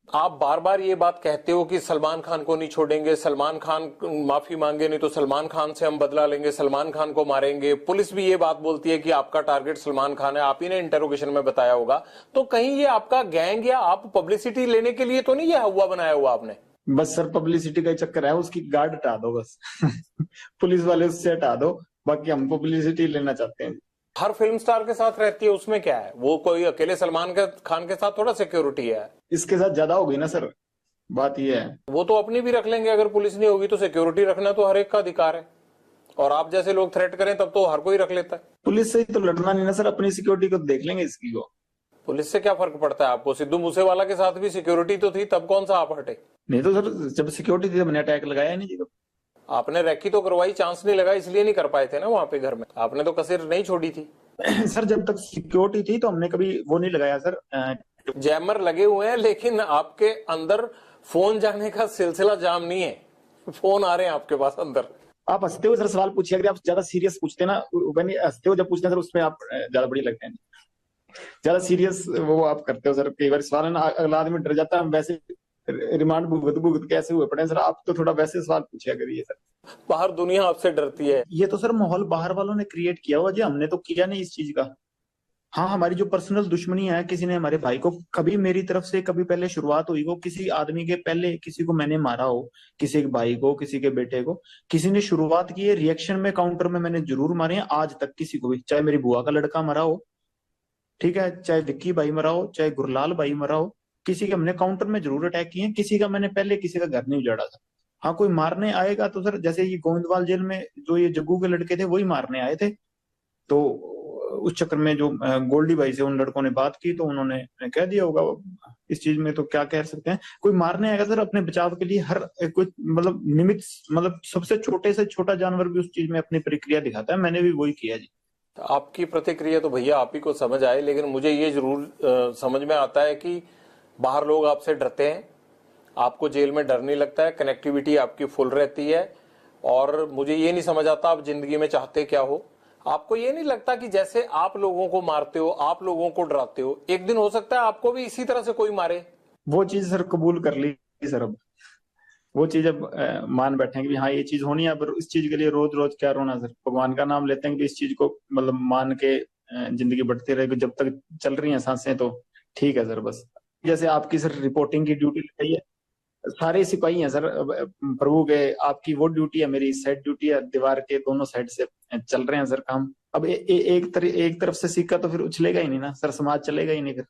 आप बार बार ये बात कहते हो कि सलमान खान को नहीं छोड़ेंगे, सलमान खान माफी मांगे नहीं तो सलमान खान से हम बदला लेंगे, सलमान खान को मारेंगे। पुलिस भी ये बात बोलती है कि आपका टारगेट सलमान खान है, आप ही ने इंटरोगेशन में बताया होगा। तो कहीं ये आपका गैंग या आप पब्लिसिटी लेने के लिए तो नहीं ये हवा बनाया हुआ आपने? बस सर पब्लिसिटी का चक्कर है, उसकी गार्ड हटा दो बस। पुलिस वाले उससे हटा दो, बाकी हम पब्लिसिटी लेना चाहते हैं। हर फिल्म स्टार के साथ रहती है, उसमें क्या है? वो कोई अकेले सलमान खान के साथ थोड़ा सिक्योरिटी है। इसके साथ ज्यादा हो गई ना सर, बात ये है। वो तो अपनी भी रख लेंगे, अगर पुलिस नहीं होगी तो सिक्योरिटी रखना तो हर एक का अधिकार है। और आप जैसे लोग थ्रेट करें तब तो हर कोई रख लेता है। पुलिस से ही तो लड़ना नहीं ना सर, अपनी सिक्योरिटी को देख लेंगे इसकी को। पुलिस से क्या फर्क पड़ता है आपको? सिद्धू मूसेवाला के साथ भी सिक्योरिटी तो थी, तब कौन सा आप हटे? नहीं तो सर जब सिक्योरिटी थी तो मैंने अटैक लगाया नहीं जी। आपने रैकी तो करवाई, चांस नहीं लगा इसलिए नहीं कर पाए थे ना वहां पे घर में। आपने तो कसर नहीं छोड़ी थी। सर जब तक सिक्योरिटी थी तो हमने कभी वो नहीं लगाया सर। जैमर लगे हुए हैं, लेकिन आपके अंदर फोन जाने का सिलसिला जाम नहीं है। फोन आ रहे हैं आपके पास अंदर। आप हंसते हो सर, सवाल पूछिए, अगर आप ज्यादा सीरियस पूछते ना, हंसते हो जब पूछते हैं सर, उसमें आप ज्यादा बड़ी लगते हैं। ज्यादा सीरियस वो आप करते हो सर, कई बार सवाल है ना, अगला आदमी डर जाता है। हम वैसे रिमांड भुगत कैसे हुए पड़े सर, आप तो थोड़ा वैसे सवाल पूछिया करिए सर। बाहर दुनिया आपसे डरती है। ये तो सर माहौल बाहर वालों ने क्रिएट किया हुआ जी, हमने तो किया नहीं इस चीज का। हाँ, हमारी जो पर्सनल दुश्मनी है, किसी ने हमारे भाई को, कभी मेरी तरफ से कभी पहले शुरुआत हुई हो, किसी आदमी के पहले किसी को मैंने मारा हो, किसी के भाई को, किसी के बेटे को, किसी ने शुरुआत की है, रिएक्शन में काउंटर में मैंने जरूर मारे हैं। आज तक किसी को भी, चाहे मेरी बुआ का लड़का मरा हो, ठीक है, चाहे विक्की भाई मरा हो, चाहे गुरलाल भाई मरा हो, किसी के हमने काउंटर में जरूर अटैक किए हैं। किसी का मैंने पहले किसी का घर नहीं उजाड़ा था। हाँ, कोई मारने आएगा तो सर, जैसे ये गोविंदवाल जेल में जो ये जग्गू के लड़के थे वही मारने आए थे, तो उस चक्कर में जो गोल्डी भाई से उन लड़कों ने बात की तो उन्होंने कह दिया होगा। इस चीज में तो क्या कह सकते हैं, कोई मारने आएगा सर अपने बचाव के लिए, हर कोई मतलब निमित्त, मतलब सबसे छोटे से छोटा जानवर भी उस चीज में अपनी प्रक्रिया दिखाता है। मैंने भी वही किया जी। आपकी प्रतिक्रिया तो भैया आप ही को समझ आए, लेकिन मुझे ये जरूर समझ में आता है कि बाहर लोग आपसे डरते हैं, आपको जेल में डर नहीं लगता है, कनेक्टिविटी आपकी फुल रहती है। और मुझे ये नहीं समझ आता आप जिंदगी में चाहते क्या हो। आपको ये नहीं लगता कि जैसे आप लोगों को मारते हो, आप लोगों को डराते हो, एक दिन हो सकता है आपको भी इसी तरह से कोई मारे? वो चीज सर कबूल कर ली सर, अब वो चीज अब मान बैठे कि हाँ ये चीज होनी है। पर इस चीज के लिए रोज रोज क्या रोना सर, भगवान का नाम लेते हैं कि इस चीज को मतलब मान के जिंदगी बढ़ती रहेगी, जब तक चल रही हैं सांसें तो ठीक है सर। बस जैसे आपकी सर रिपोर्टिंग की ड्यूटी लगाई है, सारे सिपाही हैं सर प्रभु के, आपकी वो ड्यूटी है, मेरी साइड ड्यूटी है, दीवार के दोनों साइड से चल रहे हैं सर काम। अब एक तरफ से सिक्का तो फिर उछलेगा ही नहीं ना सर, समाज चलेगा ही नहीं। फिर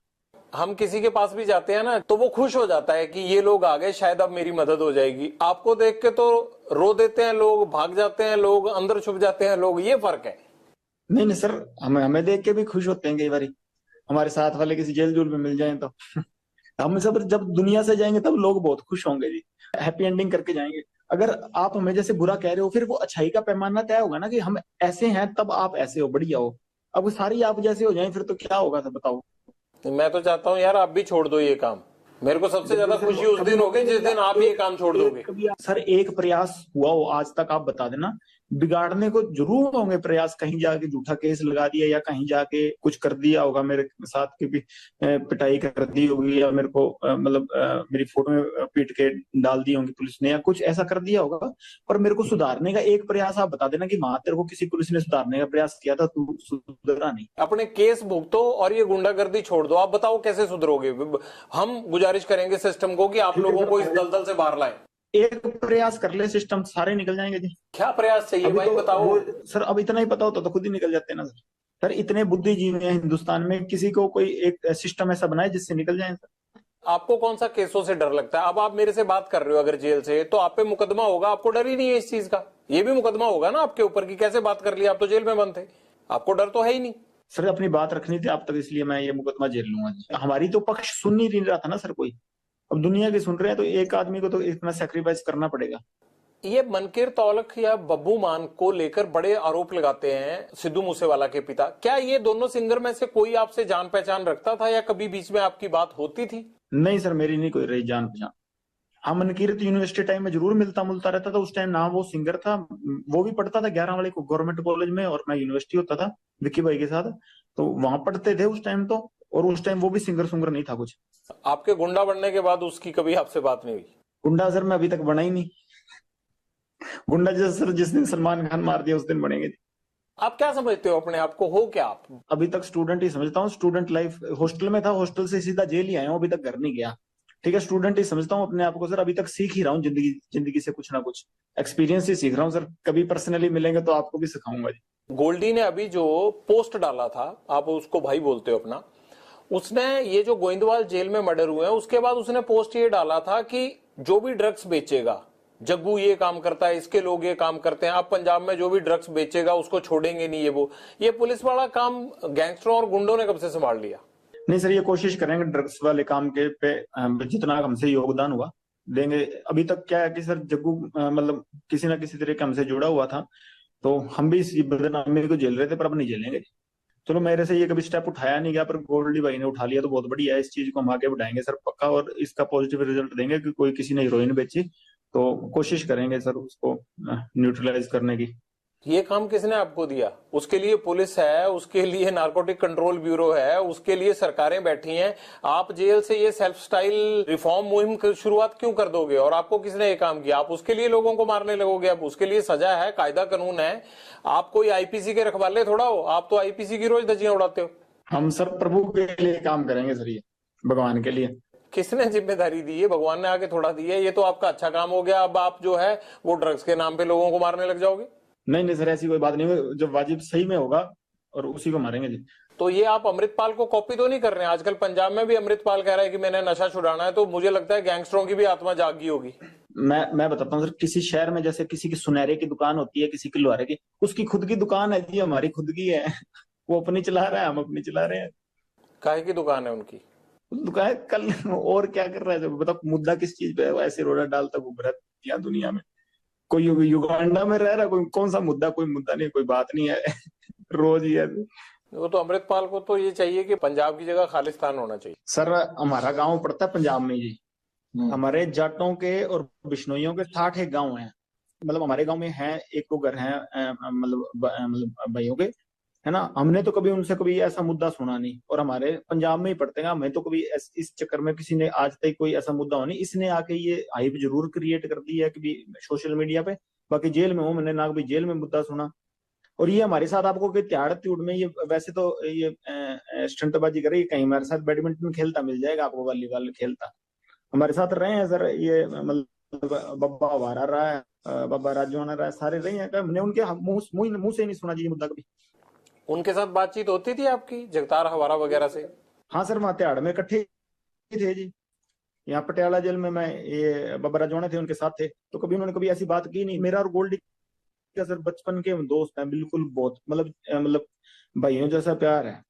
हम किसी के पास भी जाते हैं ना तो वो खुश हो जाता है कि ये लोग आ गए, शायद अब मेरी मदद हो जाएगी। आपको देख के तो रो देते हैं लोग, भाग जाते हैं लोग, अंदर छुप जाते हैं लोग, ये फर्क है। नहीं सर, हमें देख के भी खुश होते हैं कई बार, हमारे साथ वाले किसी जेल जूल में मिल जाए तो। हम सब जब दुनिया से जाएंगे तब लोग बहुत खुश होंगे जी, हैप्पी एंडिंग करके जाएंगे। अगर आप हमें जैसे बुरा कह रहे हो, फिर वो अच्छाई का पैमाना तय होगा ना कि हम ऐसे हैं तब आप ऐसे हो, बढ़िया हो। अब सारी आप जैसे हो जाए फिर तो क्या होगा सर, बताओ। मैं तो चाहता हूँ यार आप भी छोड़ दो ये काम। मेरे को सबसे ज्यादा खुशी उस दिन होगी जिस दिन आप ये काम छोड़ दोगे। सर एक प्रयास हुआ हो आज तक, आप बता देना। बिगाड़ने को जरूर होंगे प्रयास, कहीं जाके झूठा केस लगा दिया या कहीं जाके कुछ कर दिया होगा मेरे साथ की भी, पिटाई कर दी होगी या मेरे को मतलब मेरी फोटो में पीट के डाल दी होंगी पुलिस ने, या कुछ ऐसा कर दिया होगा। पर मेरे को सुधारने का एक प्रयास आप बता देना कि वहां तेरे को किसी पुलिस ने सुधारने का प्रयास किया था, तू सुधरा नहीं। अपने केस भुगतो और ये गुंडागर्दी छोड़ दो। आप बताओ कैसे सुधरोगे? हम गुजारिश करेंगे सिस्टम को कि आप लोगों को इस दलदल से बाहर लाएं। एक प्रयास कर ले, सिस्टम सारे निकल जाएंगे जी। क्या प्रयास चाहिए भाई, बताओ सर। अब इतना ही पता होता तो खुद ही निकल जाते ना सर। सर इतने बुद्धिजीवी हैं हिंदुस्तान में, किसी को कोई एक सिस्टम ऐसा बनाए जिससे निकल जाए सर। आपको कौन सा केसों से डर लगता है? अब आप मेरे से बात कर रहे हो अगर जेल से, तो आप पे मुकदमा होगा, आपको डर ही नहीं है इस चीज का। ये भी मुकदमा होगा ना आपके ऊपर कि कैसे बात कर लिया, आप तो जेल में बंद थे, आपको डर तो है ही नहीं। सर अपनी बात रखनी थी आप तक, इसलिए मैं ये मुकदमा झेल लूंगा। हमारी तो पक्ष सुन ही नहीं रहा था ना सर कोई, अब दुनिया के सुन रहे हैं तो एक आदमी को तो इतना सैक्रिफाइस करना पड़ेगा। ये मनकीर तौलख या बब्बू मान को लेकर बड़े आरोप लगाते हैं सिद्धू मूसेवाला के पिता। क्या ये दोनों सिंगर में से कोई आपसे जान पहचान रखता था या कभी बीच में आपकी बात होती थी? नहीं सर, मेरी नहीं कोई रही जान पहचान। हाँ, मनकीर तो यूनिवर्सिटी टाइम में जरूर मिलता मुलता रहता था। उस टाइम ना वो सिंगर था, वो भी पढ़ता था 11 वाले को गवर्नमेंट कॉलेज में, और मैं यूनिवर्सिटी होता था विक्की भाई के साथ, तो वहां पढ़ते थे उस टाइम। तो और उस टाइम वो भी सिंगर सुंगर नहीं था कुछ। आपके गुंडा बनने के बाद उसकी कभी आपसे बात नहीं हुई? गुंडा सर मैं अभी तक बना ही नहीं। गुंडा जैसे सर जिस दिन सलमान खान मार दिया उस दिन बनेंगे। आप क्या समझते हो अपने आप को, हो क्या आप? अभी तक स्टूडेंट ही समझता हूँ। स्टूडेंट लाइफ, हॉस्टल में था, हॉस्टल से सीधा जेल ही आया हूँ, अभी तक घर नहीं गया। ठीक है, स्टूडेंट ही समझता हूँ अपने आप को सर। अभी तक सीख ही रहा हूँ जिंदगी जिंदगी से कुछ ना कुछ एक्सपीरियंस ही सीख रहा हूँ सर। कभी पर्सनली मिलेंगे तो आपको भी सिखाऊंगा जी। गोल्डी ने अभी जो पोस्ट डाला था, आप उसको भाई बोलते हो अपना, उसने ये जो गोइंदवाल जेल में मर्डर हुए हैं उसके बाद उसने पोस्ट ये डाला था कि जो भी ड्रग्स बेचेगा, जग्गू ये काम करता है, इसके लोग ये काम करते हैं, अब पंजाब में जो भी ड्रग्स बेचेगा उसको छोड़ेंगे नहीं। ये पुलिस वाला काम गैंगस्टरों और गुंडों ने कब से संभाल लिया? नहीं सर, ये कोशिश करेंगे ड्रग्स वाले काम के पे जितना हमसे योगदान हुआ देंगे। अभी तक क्या है कि सर जग्गू मतलब किसी ना किसी तरीके हमसे जुड़ा हुआ था, तो हम भी इस बदनामी को झेल रहे थे, पर अब नहीं झेलेंगे। चलो मेरे से ये कभी स्टेप उठाया नहीं गया, पर गोल्डी भाई ने उठा लिया तो बहुत बढ़िया है। इस चीज को हम आगे बढ़ाएंगे सर पक्का, और इसका पॉजिटिव रिजल्ट देंगे कि कोई किसी ने हीरोइन बेची तो कोशिश करेंगे सर उसको न्यूट्रलाइज करने की। ये काम किसने आपको दिया? उसके लिए पुलिस है, उसके लिए नारकोटिक कंट्रोल ब्यूरो है, उसके लिए सरकारें बैठी हैं। आप जेल से ये सेल्फ स्टाइल रिफॉर्म मुहिम की शुरुआत क्यों कर दोगे? और आपको किसने ये काम किया? आप उसके लिए लोगों को मारने लगोगे? अब उसके लिए सजा है, कायदा कानून है। आप कोई आईपीसी के रखवाले थोड़ा हो, आप तो आईपीसी की रोज धज्जियां उड़ाते हो। हम सर प्रभु के लिए काम करेंगे सर, ये भगवान के लिए। किसने जिम्मेदारी दी है? भगवान ने आगे थोड़ा दी है। ये तो आपका अच्छा काम हो गया। अब आप जो है वो ड्रग्स के नाम पे लोगों को मारने लग जाओगे। नहीं सर, ऐसी कोई बात नहीं है। जब वाजिब सही में होगा और उसी को मारेंगे जी। तो ये आप अमृतपाल को कॉपी तो नहीं कर रहे हैं? आजकल पंजाब में भी अमृतपाल कह रहा है कि मैंने नशा छुड़ाना है, तो मुझे लगता है गैंगस्टरों की भी आत्मा जागी होगी। मैं बताता हूँ सर, किसी शहर में जैसे किसी की सुनहरे की दुकान होती है, किसी की लोहारे की, उसकी खुद की दुकान है जी, हमारी खुद की है। वो अपनी चला रहा है, हम अपनी चला रहे हैं। काहे की दुकान है उनकी? दुकान कल और क्या कर रहा है जब बताओ, मुद्दा किस चीज पे है? वो ऐसे रोड़ा डालता घूम रहा है यहाँ दुनिया में। कोई युगांडा में रह रहा, कोई कौन सा मुद्दा? कोई मुद्दा नहीं, कोई बात नहीं है। रोज ही है। वो तो अमृतपाल को तो ये चाहिए कि पंजाब की जगह खालिस्तान होना चाहिए। सर हमारा गांव पड़ता है पंजाब में जी। हमारे जाटों के और बिश्नोइयों के 60 एक गांव हैं। मतलब हमारे गांव में है एक दो घर हैं मतलब भाइयों के, है ना। हमने तो कभी उनसे कभी ऐसा मुद्दा सुना नहीं, और हमारे पंजाब में ही पड़ते हैं। हमें तो कभी इस चक्कर में किसी ने आज तक कोई ऐसा मुद्दा हो नहीं। इसने आके ये हाइप जरूर क्रिएट कर दी है कि सोशल मीडिया पे। बाकी जेल में हूँ मैंने ना कभी जेल में मुद्दा सुना। और ये हमारे साथ आपको कोई त्याड़ त्यूड़ में, ये वैसे तो ये स्टंटबाजी करे, कहीं हमारे साथ बैडमिंटन खेलता मिल जाएगा आपको, वॉलीबॉल खेलता हमारे साथ रहे हैं सर। ये मतलब बब्बा हमारा रहा है, बाबा राजवाना रहा है, सारे रहे हैं। हमने उनके मुंह से नहीं सुना जी ये मुद्दा कभी। उनके साथ बातचीत होती थी आपकी, जगतार हवारा वगैरह से? हाँ सर, वहाँ त्याड़ में इकट्ठे थे जी। यहाँ पटियाला जेल में मैं, ये बाबा राजवाना थे, उनके साथ थे, तो कभी उन्होंने कभी ऐसी बात की नहीं। मेरा और गोल्डी का सर बचपन के दोस्त हैं बिल्कुल, बहुत मतलब भाइयों जैसा प्यार है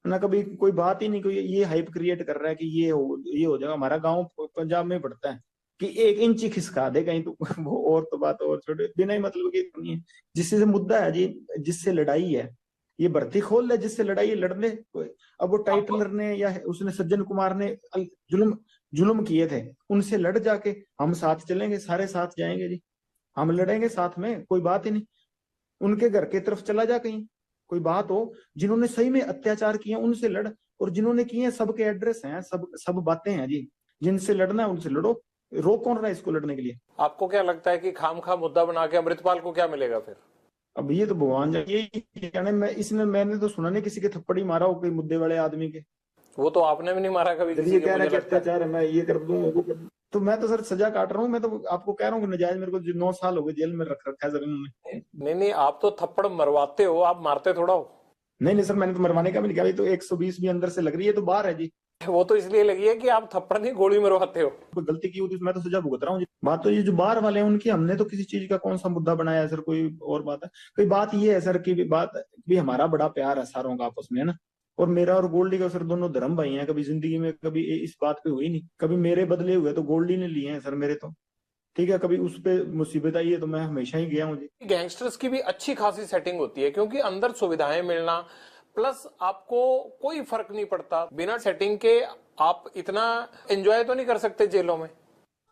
ना। कभी कोई बात ही नहीं, कोई ये हाइप क्रिएट कर रहा है कि ये हो जाएगा। हमारा गांव पंजाब में पड़ता है कि 1 इंच ही खिसका दे कहीं तो वो और तो बात और छोटे, बिना ही मतलब की नहीं है। जिससे मुद्दा है जी, जिससे लड़ाई है, ये भर्ती खोल ले, जिससे लड़ाई लड़ ले। अब वो टाइटलर ने या उसने सज्जन कुमार ने जुल्म किए थे, उनसे लड़ जाके हम साथ चलेंगे, सारे साथ जाएंगे जी, हम लड़ेंगे साथ में, कोई बात ही नहीं। उनके घर की तरफ चला जा, कहीं कोई बात हो, जिन्होंने सही में अत्याचार किए उनसे लड़, और जिन्होंने किए सबके एड्रेस हैं, सब बातें हैं जी। जिनसे लड़ना है उनसे लड़ो, रोक कौन रहा है इसको लड़ने के लिए? आपको क्या लगता है कि खामखा मुद्दा बना के अमृतपाल को क्या मिलेगा फिर? अब ये तो भगवान जाने। मैंने तो सुना नहीं किसी के थप्पड़ ही मारा हो कोई मुद्दे वाले आदमी के। वो तो आपने भी नहीं मारा कभी किसी के, मुझे लगता है। अत्याचार है, मैं ये कर दूं वो कर दूं। तो मैं तो सर सजा काट रहा हूँ। मैं तो आपको कह रहा हूँ कि नजायज मेरे को 9 साल हो गए जेल में रख रखा है सर इन्होंने। नहीं, आप तो थप्पड़ मरवाते हो, आप मारते थोड़ा हो। नहीं सर, मैंने तो मरवाने का भी नहीं कहा। तो 120 भी अंदर से लग रही है तो बाहर है जी। वो तो इसलिए लगी है कि आप थप्पड़ नहीं गोली मरवाते हो। कोई गलती की होती मैं तो सजा भुगत रहा हूँ जी। बात तो ये जो बाहर वाले हैं उनकी, हमने तो किसी चीज का कौन सा मुद्दा बनाया है सर? कोई और बात है? कोई बात ये है सर की बात भी, हमारा बड़ा प्यार है सारों का आपस में, है ना। और मेरा और गोल्डी का सर दोनों धर्म भाई हैं। कभी जिंदगी में कभी इस बात पे हुई नहीं। कभी मेरे बदले हुए तो गोल्डी ने लिए हैं सर मेरे, तो ठीक है। कभी उस पे मुसीबत आई है तो मैं हमेशा ही गया हूँ जी। गैंगस्टर्स की भी अच्छी खासी सेटिंग होती है, क्योंकि अंदर सुविधाएं मिलना, प्लस आपको कोई फर्क नहीं पड़ता। बिना सेटिंग के आप इतना एंजॉय तो नहीं कर सकते जेलों में।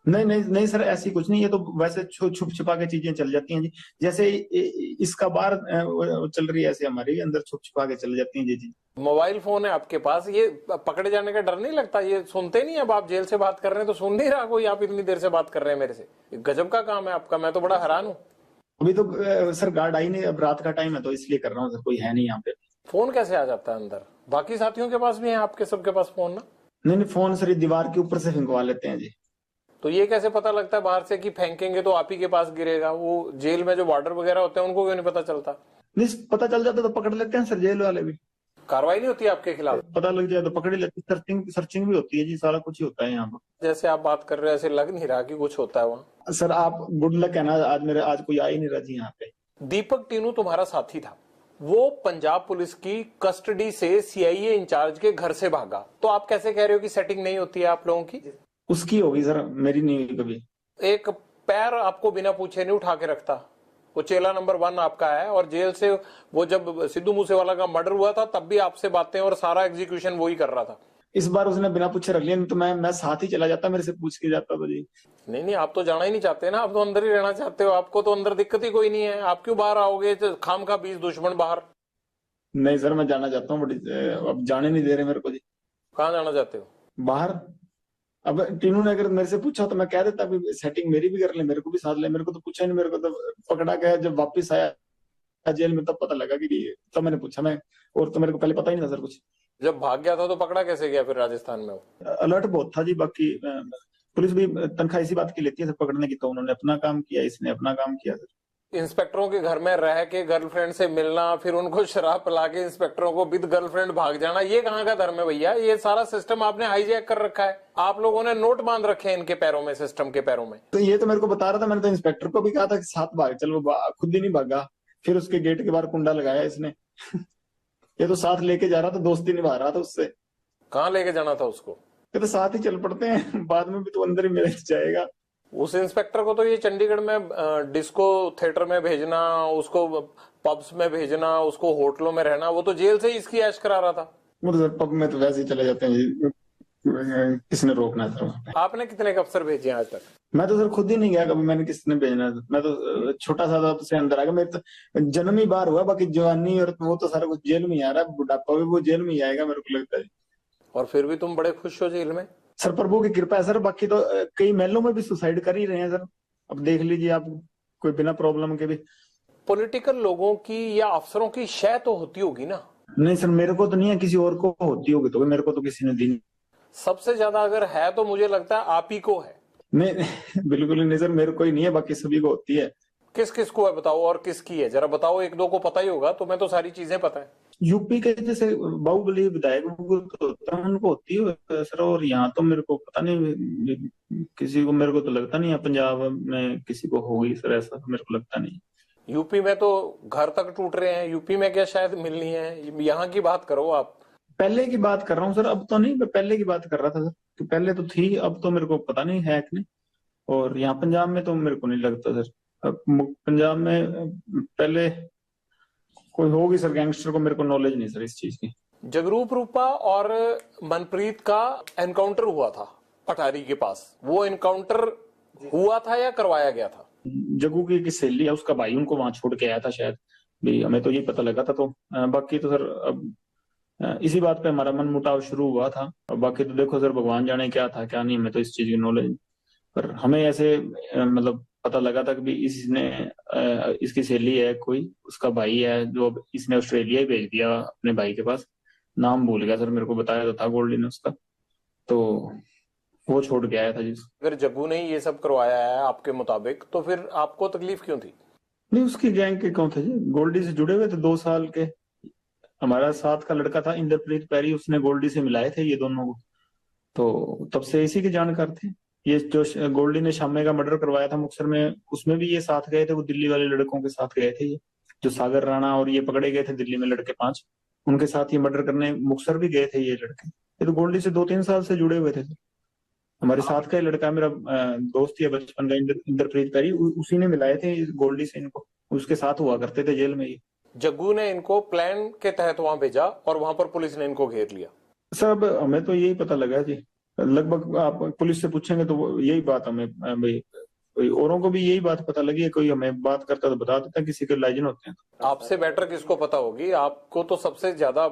नहीं नहीं नहीं सर, ऐसी कुछ नहीं, ये तो वैसे छुप छिपा के चीजें चल जाती हैं जी। जैसे इसका बाहर चल रही है, ऐसे हमारी अंदर छुप छिपा के चल जाती हैं जी। मोबाइल फोन है आपके पास, ये पकड़े जाने का डर नहीं लगता? ये सुनते नहीं? अब आप जेल से बात कर रहे हैं तो सुन नहीं रहा कोई? आप इतनी देर से बात कर रहे हैं मेरे से, गजब का काम है आपका, मैं तो बड़ा हैरान हूँ। अभी तो सर गार्ड आई नहीं, अब रात का टाइम है तो इसलिए कर रहा हूँ सर, कोई है नहीं यहाँ पे। फोन कैसे आ जाता है अंदर? बाकी साथियों के पास भी है, आपके सबके पास फोन ना? नहीं नहीं, फोन सर ये दीवार के ऊपर से फेंकवा लेते हैं जी। तो ये कैसे पता लगता है बाहर से कि फेंकेंगे तो आप ही के पास गिरेगा? वो जेल में जो वार्डर वगैरह होते हैं उनको क्यों नहीं पता चलता? नहीं, पता चल जाता तो पकड़ लेते हैं सर, जेल वाले भी। कार्रवाई नहीं होती आपके खिलाफ? पता लग जाए तो पकड़ ही लेते, सर्चिंग भी होती है जी, सारा कुछ ही होता है यहाँ पर। जैसे आप बात कर रहे हो ऐसे लग नहीं रहा कि कुछ होता है वहाँ। सर आप गुड लक है ना, आज कोई आ ही नहीं रहा जी यहाँ पे। दीपक टीनू तुम्हारा साथी था, वो पंजाब पुलिस की कस्टडी से सीआईए इंचार्ज के घर से भागा, तो आप कैसे कह रहे हो कि सेटिंग नहीं होती है आप लोगों की? उसकी होगी सर, मेरी नहीं हुई कभी। एक पैर आपको बिना पूछे नहीं उठा के रखता। वो चेला नंबर 1 आपका है, और जेल से वो जब सिद्धू मूसेवाला का मर्डर हुआ था तब भी आपसे बातें और सारा एग्जीक्यूशन वो ही कर रहा था। इस बार उसने बिना पूछे रख लिया, नहीं तो मैं साथ ही चला जाता, मेरे से पूछ के जाता तो जी। नहीं नहीं, आप तो जाना ही नहीं चाहते ना, आप तो अंदर ही रहना चाहते हो, आपको तो अंदर दिक्कत ही कोई नहीं है, आप क्यों बाहर आओगे? खाम खा 20 दुश्मन बाहर। नहीं सर, मैं जाना चाहता हूँ बट अब जाने नहीं दे रहे मेरे को जी। कहाँ जाना चाहते हो? बाहर। अब टीनू ने अगर मेरे से पूछा तो मैं कह देता कि सेटिंग मेरी भी कर ले, मेरे को भी साथ ले। मेरे को तो पूछा नहीं, मेरे को तो पकड़ा गया जब वापस आया जेल में, तब पता लगा कि तब मैंने पूछा मैं, और तो मेरे को पहले पता ही नहीं था सर कुछ। जब भाग गया था तो पकड़ा कैसे गया फिर राजस्थान में? वो अलर्ट बहुत था जी। बाकी पुलिस भी तनख्वाह इसी बात की लेती है सर पकड़ने की, तो उन्होंने अपना काम किया, इसने अपना काम किया सर। इंस्पेक्टरों के घर में रह के गर्लफ्रेंड से मिलना, फिर उनको शराब पिला के इंस्पेक्टरों को विद गर्लफ्रेंड भाग जाना, ये कहाँ का धर्म है भैया? ये सारा सिस्टम आपने हाईजैक कर रखा है, आप लोगों ने नोट बांध रखे हैं इनके पैरों में, सिस्टम के पैरों में। तो ये तो मेरे को बता रहा था, मैंने तो इंस्पेक्टर को भी कहा था कि साथ भाग चल, वो खुद ही नहीं भागा। फिर उसके गेट के बाहर कुंडा लगाया इसने। ये तो साथ लेके जा रहा था, दोस्ती निभा रहा था उससे। कहाँ लेके जाना था उसको? ये तो साथ ही चल पड़ते हैं, बाद में भी तो अंदर ही मिल जाएगा। उस इंस्पेक्टर को तो ये चंडीगढ़ में डिस्को थिएटर में भेजना, उसको पब्स में भेजना, उसको होटलों में रहना, वो तो जेल से ही इसकी ऐश करा रहा था। वो तो सर पब में तो वैसे ही चले जाते हैं जी, किसने रोकना है सर? आपने कितने अफसर भेजे हैं आज तक? मैं तो सर खुद ही नहीं गया कभी, मैंने किसने भेजना है? मैं तो छोटा सा था से अंदर आ गया, मेरे तो जन्म ही बाहर हुआ, बाकी जवानी और वो तो सारा कुछ जेल में ही आ रहा है, बुढ़ापा भी वो जेल में ही आएगा मेरे को लगता है। और फिर भी तुम बड़े खुश हो जेल में? सर प्रभु की कृपा है सर, बाकी तो कई महलों में भी सुसाइड कर ही रहे हैं सर, अब देख लीजिए आप, कोई बिना प्रॉब्लम के भी। पॉलिटिकल लोगों की या अफसरों की शय तो होती होगी ना? नहीं सर, मेरे को तो नहीं है, किसी और को होती होगी तो, मेरे को तो किसी ने दी नहीं। सबसे ज्यादा अगर है तो मुझे लगता है आप ही को है। नहीं बिल्कुल नहीं सर, मेरे को ही नहीं है, बाकी सभी को होती है। किस किस को है बताओ, और किसकी है जरा बताओ, एक दो को पता ही होगा, तुम्हें तो सारी चीजें पता है। यूपी के जैसे बाहुबली विधायक तो होता है, उनको होती है सर, और यहाँ तो मेरे को पता नहीं किसी को, मेरे को तो लगता नहीं है पंजाब में किसी को होगी सर, ऐसा तो मेरे को लगता नहीं। यूपी में तो घर तक टूट रहे हैं, यूपी में क्या शायद मिलनी है? यहाँ की बात करो आप। पहले की बात कर रहा हूँ सर, अब तो नहीं, मैं पहले की बात कर रहा था सर, कि पहले तो थी, अब तो मेरे को पता नहीं है कि नहीं। और यहाँ पंजाब में तो मेरे को नहीं लगता सर, अब पंजाब में पहले कोई होगी सर गैंगस्टर, को मेरे को नॉलेज नहीं सर इस चीज की। जगरूप रूपा और मनप्रीत का एनकाउंटर हुआ था पठारी के पास, वो एनकाउंटर हुआ था या करवाया गया था? जग्गू की सहेली है, उसका भाई उनको वहां छोड़ के आया था शायद भी, हमें तो यही पता लगा था। तो बाकी तो सर अब इसी बात पे हमारा मन मुटाव शुरू हुआ था, और बाकी तो देखो सर भगवान जाने क्या था क्या नहीं, हमें तो इस चीज की नॉलेज। पर हमें ऐसे मतलब पता लगा था कि भी इसने इसकी सहेली है कोई, उसका भाई है, जो इसने ऑस्ट्रेलिया ही भेज दिया अपने भाई के पास, नाम भूल गया सर, मेरे को बताया तो था गोल्डी ने उसका, तो वो छोड़ के आया था जिस। अगर जग्गू ने ये सब करवाया है आपके मुताबिक, तो फिर आपको तकलीफ क्यों थी? नहीं, उसकी गैंग के कौन थे जी, गोल्डी से जुड़े हुए थे 2 साल के। हमारा साथ का लड़का था इंद्रप्रीत पैरी, उसने गोल्डी से मिलाए थे ये दोनों को, तो तब से इसी के जानकार थे। ये जो गोल्डी ने शामे का मर्डर करवाया था मुक्तसर में, उसमें भी ये साथ गए थे, वो दिल्ली वाले लड़कों के साथ गए थे, ये जो सागर राणा और ये पकड़े गए थे दिल्ली में लड़के 5, उनके साथ ये मर्डर करने मुक्तसर भी गए थे ये लड़के। ये तो गोल्डी से 2-3 साल से जुड़े हुए थे। हमारे साथ का ही लड़का, मेरा दोस्त ही बचपन का, इंद्रप्रीत पैरी, उसी ने मिलाए थे गोल्डी से इनको, उसके साथ हुआ करते थे जेल में ये। जग्गू ने इनको प्लान के तहत वहां भेजा और वहां पर पुलिस ने इनको घेर लिया। सर अब हमें तो यही पता लगा जी, लगभग आप पुलिस से पूछेंगे तो यही बात हमें भाई, औरों को भी यही बात पता लगी है। कोई हमें बात करता तो बता देता, किसी के लाइजन होते हैं। आपसे बेटर किसको पता होगी? आपको तो सबसे ज्यादा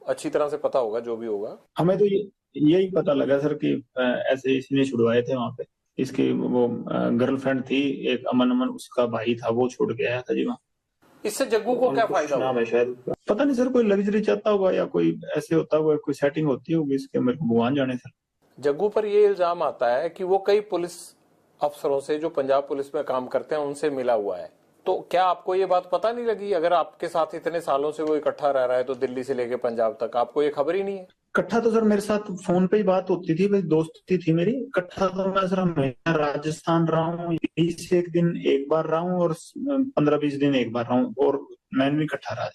अच्छी तरह से पता होगा जो भी होगा। हमें तो यही पता लगा सर कि ऐसे इसने छुड़वाए थे वहां पे। इसकी वो गर्लफ्रेंड थी एक, अमन उसका भाई था, वो छोड़ के आया था जी वहाँ। इससे जग्गू को क्या फायदा हुआ? नाम है शायद, पता नहीं सर, कोई लग्जरी चाहता होगा या कोई ऐसे होता होगा, कोई सेटिंग होती होगी इसके, मेरे को भगवान जाने सर। जग्गू पर ये इल्जाम आता है कि वो कई पुलिस अफसरों से जो पंजाब पुलिस में काम करते हैं उनसे मिला हुआ है। तो क्या आपको ये बात पता नहीं लगी? अगर आपके साथ इतने सालों से वो इकट्ठा रह रहा है तो दिल्ली से लेके पंजाब तक, आपको ये खबर ही नहीं है? इकट्ठा तो सर मेरे साथ फोन पे ही बात होती थी, भाई दोस्ती थी मेरी। इकट्ठा तो मैं सर हमेशा राजस्थान रहा हूँ, 21 दिन एक बार रहा हूँ और 15-20 दिन एक बार रहा हूँ, और मैं भी इकट्ठा रहा।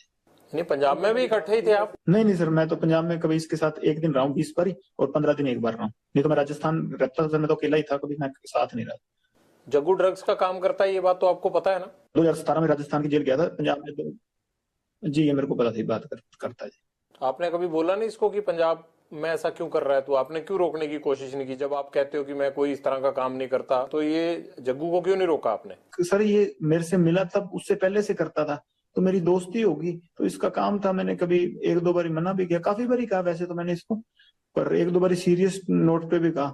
नहीं, पंजाब में भी इकट्ठे ही थे आप? नहीं सर, मैं तो पंजाब में कभी इसके साथ एक दिन रहा हूँ 20 बार ही, और 15 दिन एक बार रहा हूँ। नहीं तो मैं राजस्थान रहता था सर, मैं तो अकेला ही था, कभी मैं साथ नहीं रहा। जग्गू ड्रग्स का काम करता है, ये बात तो आपको पता है ना? 2017 में राजस्थान की जेल गया था, पंजाब में तो जी ये मेरे को पता थी, बात करता है जी। आपने कभी बोला नहीं इसको कि पंजाब में ऐसा क्यों कर रहा है? तो आपने क्यों रोकने की कोशिश नहीं की? जब आप कहते हो कि मैं कोई इस तरह का काम नहीं करता, तो ये जग्गू को क्यों नहीं रोका आपने? सर ये मेरे से मिला तब, उससे पहले से करता था तो मेरी दोस्ती होगी, तो इसका काम था। मैंने कभी 1-2 बार मना भी किया, काफी बार कहा वैसे तो मैंने इसको, पर 1-2 बार सीरियस नोट पे भी कहा।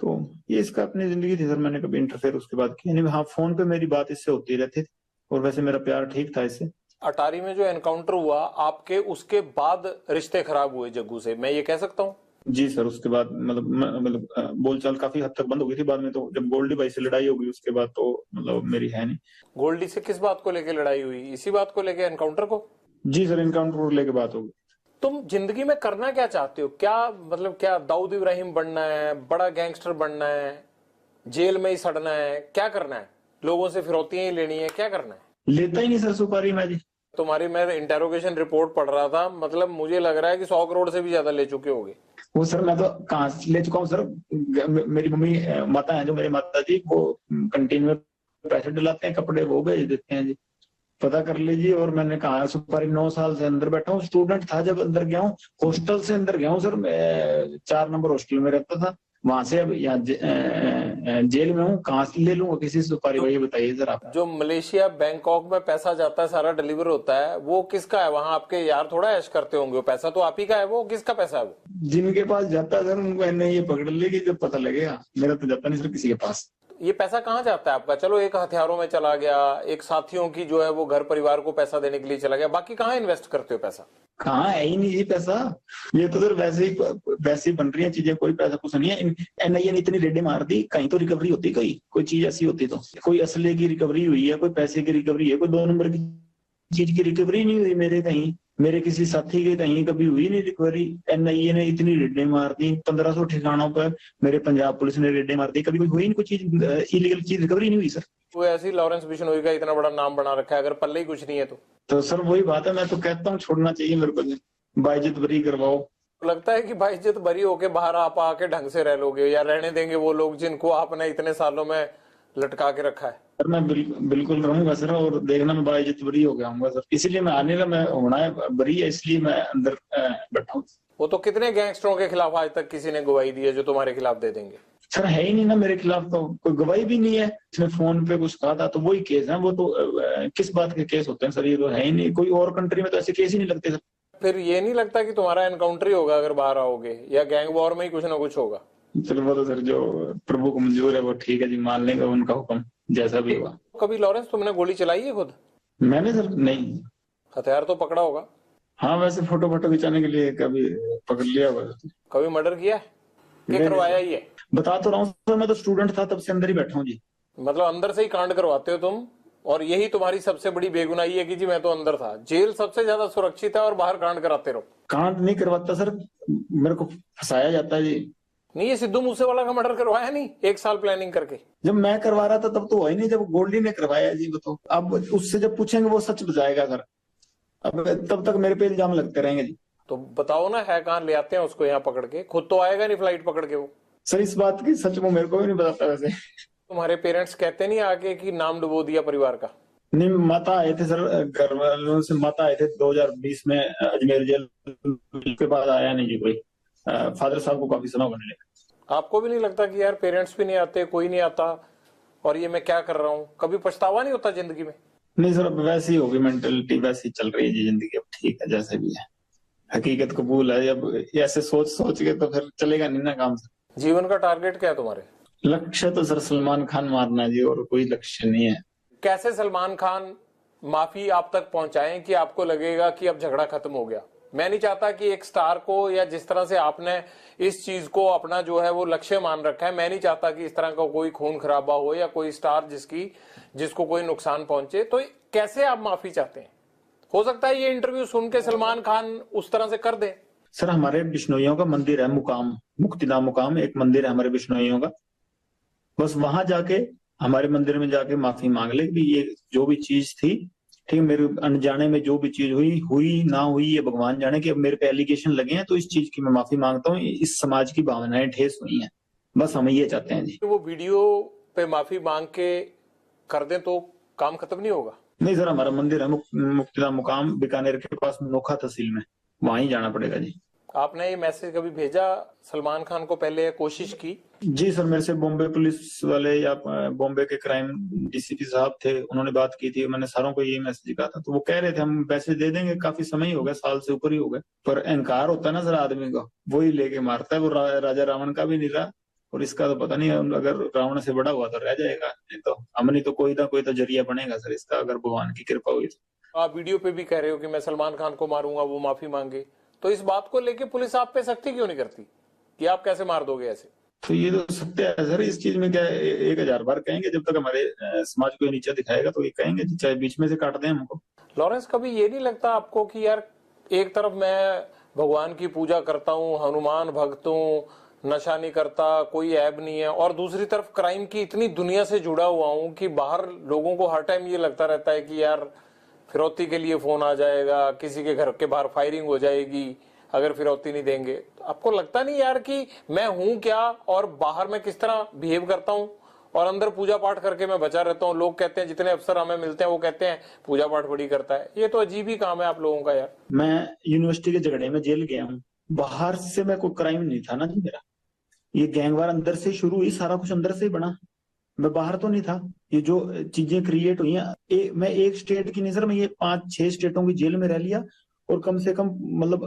तो ये इसका अपनी जिंदगी थी सर, मैंने कभी इंटरफेयर उसके बाद किया नहीं। हाँ, फोन पे मेरी बात इससे होती रहती थी, और वैसे मेरा प्यार ठीक था इससे। अटारी में जो एनकाउंटर हुआ आपके, उसके बाद रिश्ते खराब हुए जग्गू से, मैं ये कह सकता हूँ? जी सर, उसके बाद मतलब बोलचाल काफी हद तक बंद हो गई थी। बाद में तो जब गोल्डी भाई से लड़ाई हो गई उसके बाद तो मतलब मेरी है नहीं। गोल्डी से किस बात को लेके लड़ाई हुई? इसी बात को लेके, एनकाउंटर को? जी सर, एनकाउंटर को लेके बात हो गई। तुम जिंदगी में करना क्या चाहते हो? क्या मतलब, क्या दाऊद इब्राहिम बनना है, बड़ा गैंगस्टर बनना है, जेल में ही सड़ना है, क्या करना है? लोगों से फिरौतियां ही लेनी है, क्या करना है? लेता ही नहीं सर सुपारी मैं जी। तुम्हारी मैं इंटेरोगेशन रिपोर्ट पढ़ रहा था, मतलब मुझे लग रहा है कि 100 करोड़ से भी ज्यादा ले चुके होगे। वो सर मैं तो कहाँ से ले चुका हूँ सर। मेरी मम्मी माता है जो, मेरी माता जी, वो कंटीन में पैसे डलाते हैं, कपड़े वो भेज देते हैं जी, पता कर लीजिए। और मैंने कहा सुपारी 9 साल से अंदर बैठा हूँ, स्टूडेंट था जब अंदर गया हूँ, हॉस्टल से अंदर गया हूँ सर। मैं 4 नंबर हॉस्टल में रहता था, वहां से अब यहाँ जेल में हूँ, कहाँ से ले लूंगा किसी सुपारी? भाई बताइए सर आप। जो मलेशिया बैंकॉक में पैसा जाता है, सारा डिलीवर होता है, वो किसका है? वहां आपके यार थोड़ा ऐश करते होंगे, वो पैसा तो आप ही का है। वो किसका पैसा है? वो जिनके पास जाता है सर मैंने ये पकड़ लेगी जब पता लगेगा। मेरा तो जाता नहीं सर किसी के पास। ये पैसा कहाँ जाता है आपका? चलो, एक हथियारों में चला गया, एक साथियों की जो है वो घर परिवार को पैसा देने के लिए चला गया, बाकी कहाँ इन्वेस्ट करते हो पैसा? कहाँ है ही नहीं जी पैसा। ये तो सर वैसे ही बन रही है चीजें, कोई पैसा कुछ नहीं है। एनआईए ने इतनी रेडें मार दी, कहीं तो रिकवरी होती, कोई चीज ऐसी होती तो, कोई असले की रिकवरी हुई है, कोई पैसे की रिकवरी है, कोई 2 नंबर की चीज की रिकवरी नहीं हुई मेरे कहीं, मेरे किसी साथी के कहीं कभी हुई नहीं रिकवरी। एनआईए ने इतनी रेडें मार दी, 1500 ठिकानों पर मेरे पंजाब पुलिस ने रेडें मार दी, कभी कोई हुई नहीं कोई चीज, इलीगल चीज रिकवरी नहीं हुई सर। वो ऐसी लॉरेंस बिश्नोई का इतना बड़ा नाम बना रखा है, अगर पल्ले ही कुछ नहीं है तो सर वही बात है, मैं तो कहता हूँ छोड़ना चाहिए मेरे को, बाइज्जत बरी करवाओ। लगता है कि भाई इज्जत बरी होके बाहर आप आके ढंग से रह लोगे, या रहने देंगे वो लोग जिनको आपने इतने सालों में लटका के रखा है? सर मैं बिल्कुल रहूंगा सर, और देखना मैं बाइज्जत बरी हो गया हूँ सर, इसीलिए मैं आने का, मैं होना है बरी है, इसलिए मैं अंदर बैठा हूँ। वो तो कितने गैंगस्टरों के खिलाफ आज तक किसी ने गवाही दी है जो तुम्हारे खिलाफ दे देंगे? सर है ही नहीं ना मेरे खिलाफ, तो कोई गवाही भी नहीं है। इसने फोन पे कुछ कहा था तो वही केस है, वो तो किस बात के केस होते हैं सर? ये तो है ही नहीं, कोई और कंट्री में तो ऐसे केस ही नहीं लगते सर। फिर ये नहीं लगता कि तुम्हारा एनकाउंटर ही होगा अगर बाहर आओगे, या गैंग वॉर में ही कुछ ना कुछ होगा? चलो वो तो सर जो प्रभु को मंजूर है वो ठीक है जी, मान लेंगे उनका हुक्म जैसा भी होगा। कभी लॉरेंस तुमने गोली चलाई है खुद? मैंने सर नहीं। हथियार तो पकड़ा होगा? हाँ वैसे फोटो खिंचाने के लिए कभी पकड़ लिया होगा। कभी मर्डर किया है? क्या करवाया ही है? बता तो रहा हूँ सर, मैं तो स्टूडेंट था तब से अंदर ही बैठा हूँ जी। मतलब अंदर से ही कांड करवाते हो तुम, और यही तुम्हारी सबसे बड़ी बेगुनाही है कि जी मैं तो अंदर था। जेल सबसे ज्यादा सुरक्षित है और बाहर कांड कराते रहो। कांड नहीं करवाता सर, मेरे को फंसाया जाता है जी। नहीं, ये सिद्धू मूसेवाला का मर्डर करवाया नहीं 1 साल प्लानिंग करके? जब मैं करवा रहा था तब तो हुआ ही नहीं, जब गोल्डी ने करवाया जी वो तो। अब उससे जब पूछेंगे वो सच बताएगा सर, अब तब तक मेरे पे इल्जाम लगते रहेंगे जी। तो बताओ ना, है कहाँ? ले आते हैं उसको यहाँ पकड़ के, खुद तो आएगा नहीं फ्लाइट पकड़ के वो। सर इस बात की सच वो मेरे को भी नहीं बताता वैसे। तुम्हारे पेरेंट्स कहते नहीं आके कि नाम डुबो दिया परिवार का? नहीं, माता आए थे सर, घर वालों से माता आए थे 2020 में अजमेर जेल, के बाद आया नहीं जी कोई। फादर साहब को काफी सुना होने लगा। आपको भी नहीं लगता कि यार पेरेंट्स भी नहीं आते, कोई नहीं आता और ये मैं क्या कर रहा हूँ? कभी पछतावा नहीं होता जिंदगी में? नहीं सर, अब वैसी ही होगी मेंटेलिटी, वैसी चल रही है जी जिंदगी। अब ठीक है जैसे भी है, हकीकत कबूल है। अब ऐसे सोच सोच के तो फिर चलेगा नहीं ना काम सर। जीवन का टारगेट क्या है तुम्हारे? लक्ष्य तो सर सलमान खान मारना जी, और कोई लक्ष्य नहीं है। कैसे सलमान खान माफी आप तक पहुंचाएं कि आपको लगेगा कि अब झगड़ा खत्म हो गया? मैं नहीं चाहता कि एक स्टार को, या जिस तरह से आपने इस चीज को अपना जो है वो लक्ष्य मान रखा है, मैं नहीं चाहता कि इस तरह का कोई खून खराबा हो या कोई स्टार जिसको कोई नुकसान पहुंचे। तो कैसे आप माफी चाहते हैं? हो सकता है ये इंटरव्यू सुन के सलमान खान उस तरह से कर दे। सर हमारे बिश्नोइयों का मंदिर है मुकाम, मुक्तिधाम मुकाम एक मंदिर है हमारे बिश्नोइयों का। बस वहां जाके, हमारे मंदिर में जाके माफी मांग ले कि ये जो भी चीज थी, ठीक, मेरे अनजाने में जो भी चीज हुई ना हुई, ये भगवान जाने। कि अब मेरे पे एलिगेशन लगे हैं तो इस चीज की मैं माफी मांगता हूँ। इस समाज की भावनाएं ठेस हुई हैं, बस हम ये चाहते हैं जी। वो वीडियो पे माफी मांग के कर दें तो काम खत्म नहीं होगा? नहीं सर, हमारा मंदिर है मुक्तिधाम मुकाम बीकानेर के पास नोखा तहसील में, वहां ही जाना पड़ेगा जी। आपने ये मैसेज कभी भेजा सलमान खान को पहले, कोशिश की? जी सर, मेरे से बॉम्बे पुलिस वाले या बॉम्बे के क्राइम डीसीपी साहब थे, उन्होंने बात की थी। मैंने सारों को ये मैसेज कहा था, तो वो कह रहे थे हम मैसेज दे देंगे। काफी समय ही हो गया, साल से ऊपर ही हो गया, पर अहंकार होता है ना सर आदमी का, वो ही लेके मारता है। वो राजा रावण का भी नहीं रहा, और इसका तो पता नहीं, अगर रावण से बड़ा हुआ तो रह जाएगा, नहीं तो हम नहीं तो कोई ना कोई तो जरिया बनेगा सर इसका, अगर भगवान की कृपा हुई तो। आप वीडियो पे भी कह रहे हो कि मैं सलमान खान को मारूंगा, वो माफी मांगे, तो इस बात को लेके पुलिस आप पे सख्ती क्यों नहीं करती कि आप कैसे मार दोगे ऐसे? तो ये तो सत्य है सर, इस चीज में क्या 1000 बार कहेंगे, जब तक हमारे समाज को नीचा दिखाएगा तो ये कहेंगे, चाहे बीच में से काट दें हमको। लॉरेंस, कभी ये नहीं लगता आपको कि यार एक तरफ मैं भगवान की पूजा करता हूँ, हनुमान भक्त हूँ, नशा नहीं करता, कोई ऐब नहीं है, और दूसरी तरफ क्राइम की इतनी दुनिया से जुड़ा हुआ हूँ कि बाहर लोगों को हर टाइम ये लगता रहता है कि यार फिरौती के लिए फोन आ जाएगा, किसी के घर के बाहर फायरिंग हो जाएगी अगर फिरौती नहीं देंगे। तो आपको लगता नहीं यार कि मैं हूं क्या और बाहर मैं किस तरह बिहेव करता हूं, और अंदर पूजा पाठ करके मैं बचा रहता हूं? लोग कहते हैं, जितने अफसर हमें मिलते हैं वो कहते हैं पूजा पाठ बड़ी करता है। ये तो अजीब ही काम है आप लोगों का यार। मैं यूनिवर्सिटी के झगड़े में जेल गया हूँ, बाहर से मैं कोई क्राइम नहीं था ना जी मेरा। ये गैंगवार अंदर से शुरू हुई, सारा कुछ अंदर से ही बना, मैं बाहर तो नहीं था। ये जो चीजें क्रिएट हुई हैं, मैं एक स्टेट की नहीं सर, मैं ये 5-6 स्टेटों की जेल में रह लिया, और कम से कम मतलब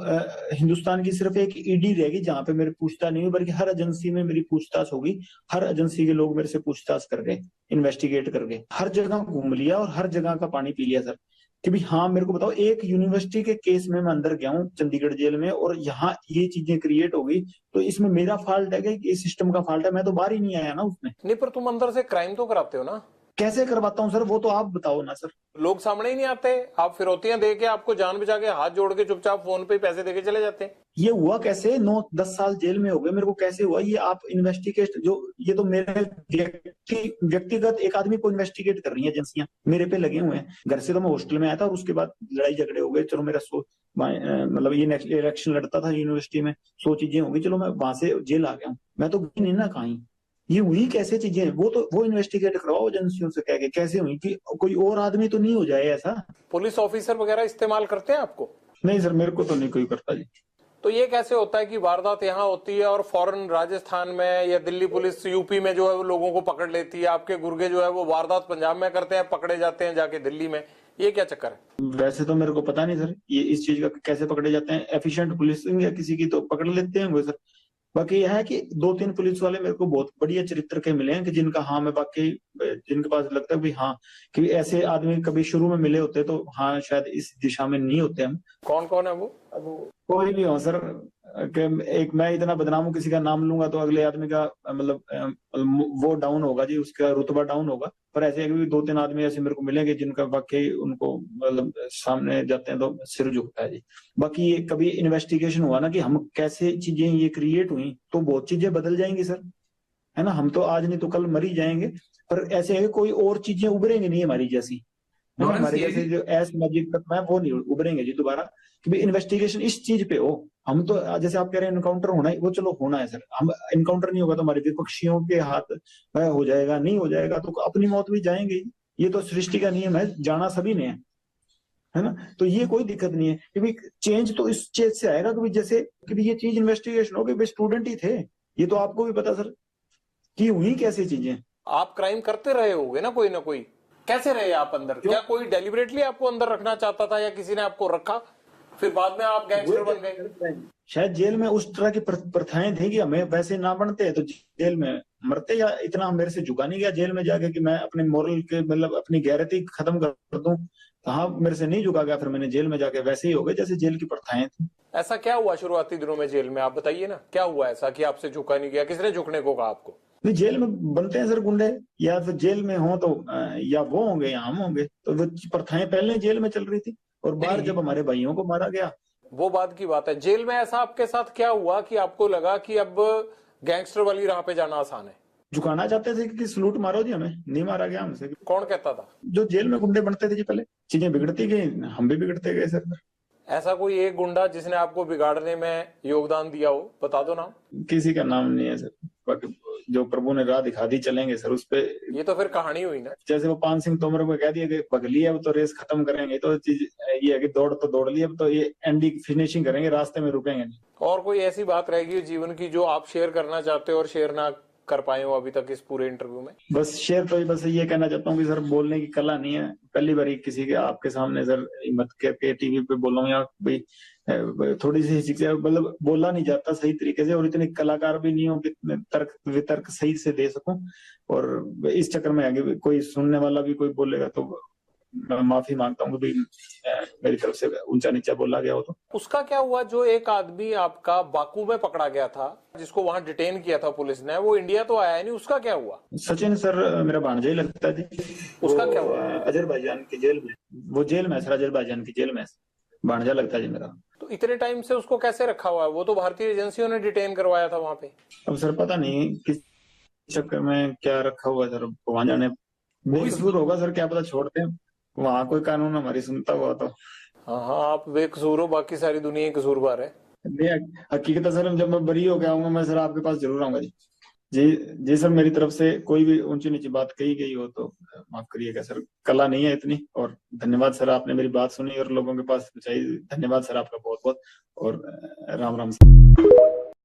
हिंदुस्तान की सिर्फ एक ईडी रहेगी जहां पे मेरे पूछताछ नहीं हुई, बल्कि हर एजेंसी में मेरी पूछताछ होगी। हर एजेंसी के लोग मेरे से पूछताछ कर गए, इन्वेस्टिगेट कर गए, हर जगह घूम लिया और हर जगह का पानी पी लिया सर। कि भाई हाँ, मेरे को बताओ, एक यूनिवर्सिटी के केस में मैं अंदर गया हूँ चंडीगढ़ जेल में, और यहाँ ये चीजें क्रिएट हो गई, तो इसमें मेरा फॉल्ट है कि इस सिस्टम का फॉल्ट है? मैं तो बाहर ही नहीं आया ना उसमें। नहीं, पर तुम अंदर से क्राइम तो कराते हो ना? कैसे करवाता हूँ सर, वो तो आप बताओ ना सर। लोग सामने ही नहीं आते, आप फिरौतियां दे के, आपको जान बचा के, हाथ जोड़ के चुपचाप फोन पे पैसे देके चले जाते हैं। ये हुआ कैसे? 9-10 साल जेल में हो गए मेरे को, कैसे हुआ ये? आप इन्वेस्टिगेट, जो ये तो मेरे व्यक्तिगत एक आदमी को इन्वेस्टिगेट कर रही है एजेंसियां, मेरे पे लगे हुए हैं। घर से तो मैं हॉस्टल में आया था, और उसके बाद लड़ाई झगड़े हो गए, चलो मेरा मतलब ये नेक्स्ट इलेक्शन लड़ता था यूनिवर्सिटी में, 100 चीजें हो गई, चलो मैं वहां से जेल आ गया हूँ। मैं तो नहीं ना कहीं, ये हुई कैसे चीजें? वो इन्वेस्टिगेट करवाओ एजेंसियों से कह के, कैसे हुई? कि कोई और आदमी तो नहीं हो जाए ऐसा? पुलिस ऑफिसर वगैरह इस्तेमाल करते हैं आपको? नहीं सर, मेरे को तो नहीं कोई करता जी। तो ये कैसे होता है कि वारदात यहाँ होती है और फौरन राजस्थान में या दिल्ली पुलिस यूपी में जो है वो लोगों को पकड़ लेती है, आपके गुर्गे जो है वो वारदात पंजाब में करते हैं, पकड़े जाते हैं जाके दिल्ली में? ये क्या चक्कर है? वैसे तो मेरे को पता नहीं सर, ये इस चीज का कैसे पकड़े जाते हैं। एफिशिएंट पुलिसिंग या किसी की तो पकड़ लेते हैं वो सर। बाकी यह है कि 2-3 पुलिस वाले मेरे को बहुत बढ़िया चरित्र के मिले हैं, कि जिनका हाँ मैं बाकी, जिनके पास लगता है भी हाँ कि ऐसे आदमी कभी शुरू में मिले होते तो हाँ शायद इस दिशा में नहीं होते हम। कौन कौन है वो? कोई भी हो सर, एक मैं इतना बदनाम हूं, किसी का नाम लूंगा तो अगले आदमी का मतलब वो डाउन होगा जी, उसका रुतबा डाउन होगा। पर ऐसे 2-3 आदमी ऐसे मेरे को मिलेंगे जिनका वाकई उनको मतलब सामने जाते हैं तो सिर झुकता है जी। बाकी ये कभी इन्वेस्टिगेशन हुआ ना कि हम कैसे चीजें ये क्रिएट हुई, तो बहुत चीजें बदल जाएंगी सर, है ना। हम तो आज नहीं तो कल मर ही जाएंगे, पर ऐसे है कोई और चीजें उभरेंगी नहीं हमारी जैसी, हमारे जैसे जो एस मैजिक तक में वो नहीं उभरेंगे जी दोबारा। कि भाई इन्वेस्टिगेशन इस चीज पे हो। हम तो जैसे आप कह रहे हैं इनकाउंटर होना है, वो चलो होना है सर, हम इनकाउंटर नहीं होगा तो हमारे विपक्षियों के हाथ हो जाएगा, नहीं हो जाएगा तो अपनी मौत भी जाएंगे। ये तो सृष्टि का नियम है, जाना सभी ने है ना। तो ये कोई दिक्कत नहीं है कि भाई चेंज तो इस चीज से आएगा कि जैसे कि ये चीज इन्वेस्टिगेशन हो गई, स्टूडेंट ही थे, ये तो आपको भी पता सर कि हुई कैसी चीजें। आप क्राइम करते रहे होगे ना कोई ना कोई, कैसे रहे आप अंदर? क्या कोई डेलिबरेटली आपको अंदर रखना चाहता था या किसी ने आपको रखा फिर बाद में आप गैंगस्टर बन गए? शायद जेल में उस तरह की प्रथाएं थी कि हमें वैसे ना बनते तो जेल में मरते, या इतना मेरे से झुका नहीं गया जेल में जाके कि मैं अपने मोरल के मतलब अपनी गैरती खत्म कर दूं। कहाँ मेरे से नहीं झुका गया, फिर मैंने जेल में जाके वैसे ही हो गए जैसे जेल की प्रथाएं थी। ऐसा क्या हुआ शुरुआती दिनों में जेल में, आप बताइए ना, क्या हुआ ऐसा कि आपसे झुका नहीं गया? किसने झुकने को कहा आपको? नहीं, जेल में बनते हैं सर गुंडे, या फिर जेल में हो तो या वो होंगे या हम होंगे, तो वो प्रथाएं पहले जेल में चल रही थी। और बाहर जब हमारे भाइयों को मारा गया, वो बात की बात है। जेल में ऐसा आपके साथ क्या हुआ कि आपको लगा कि अब गैंगस्टर वाली राह पे जाना आसान है? झुकाना चाहते थे कि सलूट मारो जी, हमें नहीं मारा गया हमसे। कौन कहता था? जो जेल में गुंडे बनते थे जी, पहले चीजें बिगड़ती गई, हम भी बिगड़ते गए सर। ऐसा कोई एक गुंडा जिसने आपको बिगाड़ने में योगदान दिया हो, बता दो नाम। किसी का नाम नहीं है सर, बाकी जो प्रभु ने राह दिखा दी चलेंगे सर उस पे। ये तो फिर कहानी हुई ना। जैसे वो पान सिंह तोमर को कह दिया कि भगली है, अब तो रेस खत्म करेंगे, तो चीज ये है कि दौड़ तो दौड़ ली, अब तो ये एंडी फिनिशिंग करेंगे, रास्ते में रुकेंगे नहीं। और कोई ऐसी बात रहेगी जीवन की जो आप शेयर करना चाहते हो और शेयर ना कर पाए हो अभी तक इस पूरे इंटरव्यू में? बस शेयर तो बस ये कहना चाहता हूँ कि सर बोलने की कला नहीं है, पहली बार किसी के आपके सामने सर हिम्मत करके टीवी पे बोलूं, या भाई थोड़ी सी शिक्षा, मतलब बोला नहीं जाता सही तरीके से, और इतने कलाकार भी नहीं हो कि तर्क वितर्क सही से दे सकूं। और इस चक्कर में आगे कोई सुनने वाला भी कोई बोलेगा तो मैं माफी मांगता हूँ कि मेरी तरफ से ऊंचा नीचा बोला गया हो तो। उसका क्या हुआ जो एक आदमी आपका बाकू में पकड़ा गया था, जिसको वहां डिटेन किया था पुलिस ने, वो इंडिया तो आया नहीं, उसका क्या हुआ? सचिन सर मेरा भांजा ही लगता है जी। उसका क्या हुआ? अजरबैजान की जेल में, वो जेल में सर, अजरबैजान की जेल में भांजा लगता है जी मेरा। तो इतने टाइम से उसको कैसे रखा हुआ है? वो तो भारतीय एजेंसियों ने डिटेन करवाया था वहां पे। अब सर पता नहीं किस चक्कर में क्या रखा हुआ है सर, वहां जाने बेकसूर होगा सर, क्या पता, छोड़ते हैं वहां कोई कानून हमारी सुनता हुआ तो। हाँ हाँ, आप बेकसूर हो, बाकी सारी दुनिया कसूरवार है। नहीं, हकीकत सर जब मैं बरी होके आऊंगा मैं सर आपके पास जरूर आऊंगा जी। जी जी सर, मेरी तरफ से कोई भी ऊंची नीची बात कही गई हो तो माफ करिएगा सर, कला नहीं है इतनी। और धन्यवाद सर, आपने मेरी बात सुनी और लोगों के पास पहुंचाई, धन्यवाद सर आपका बहुत बहुत। और राम राम सर।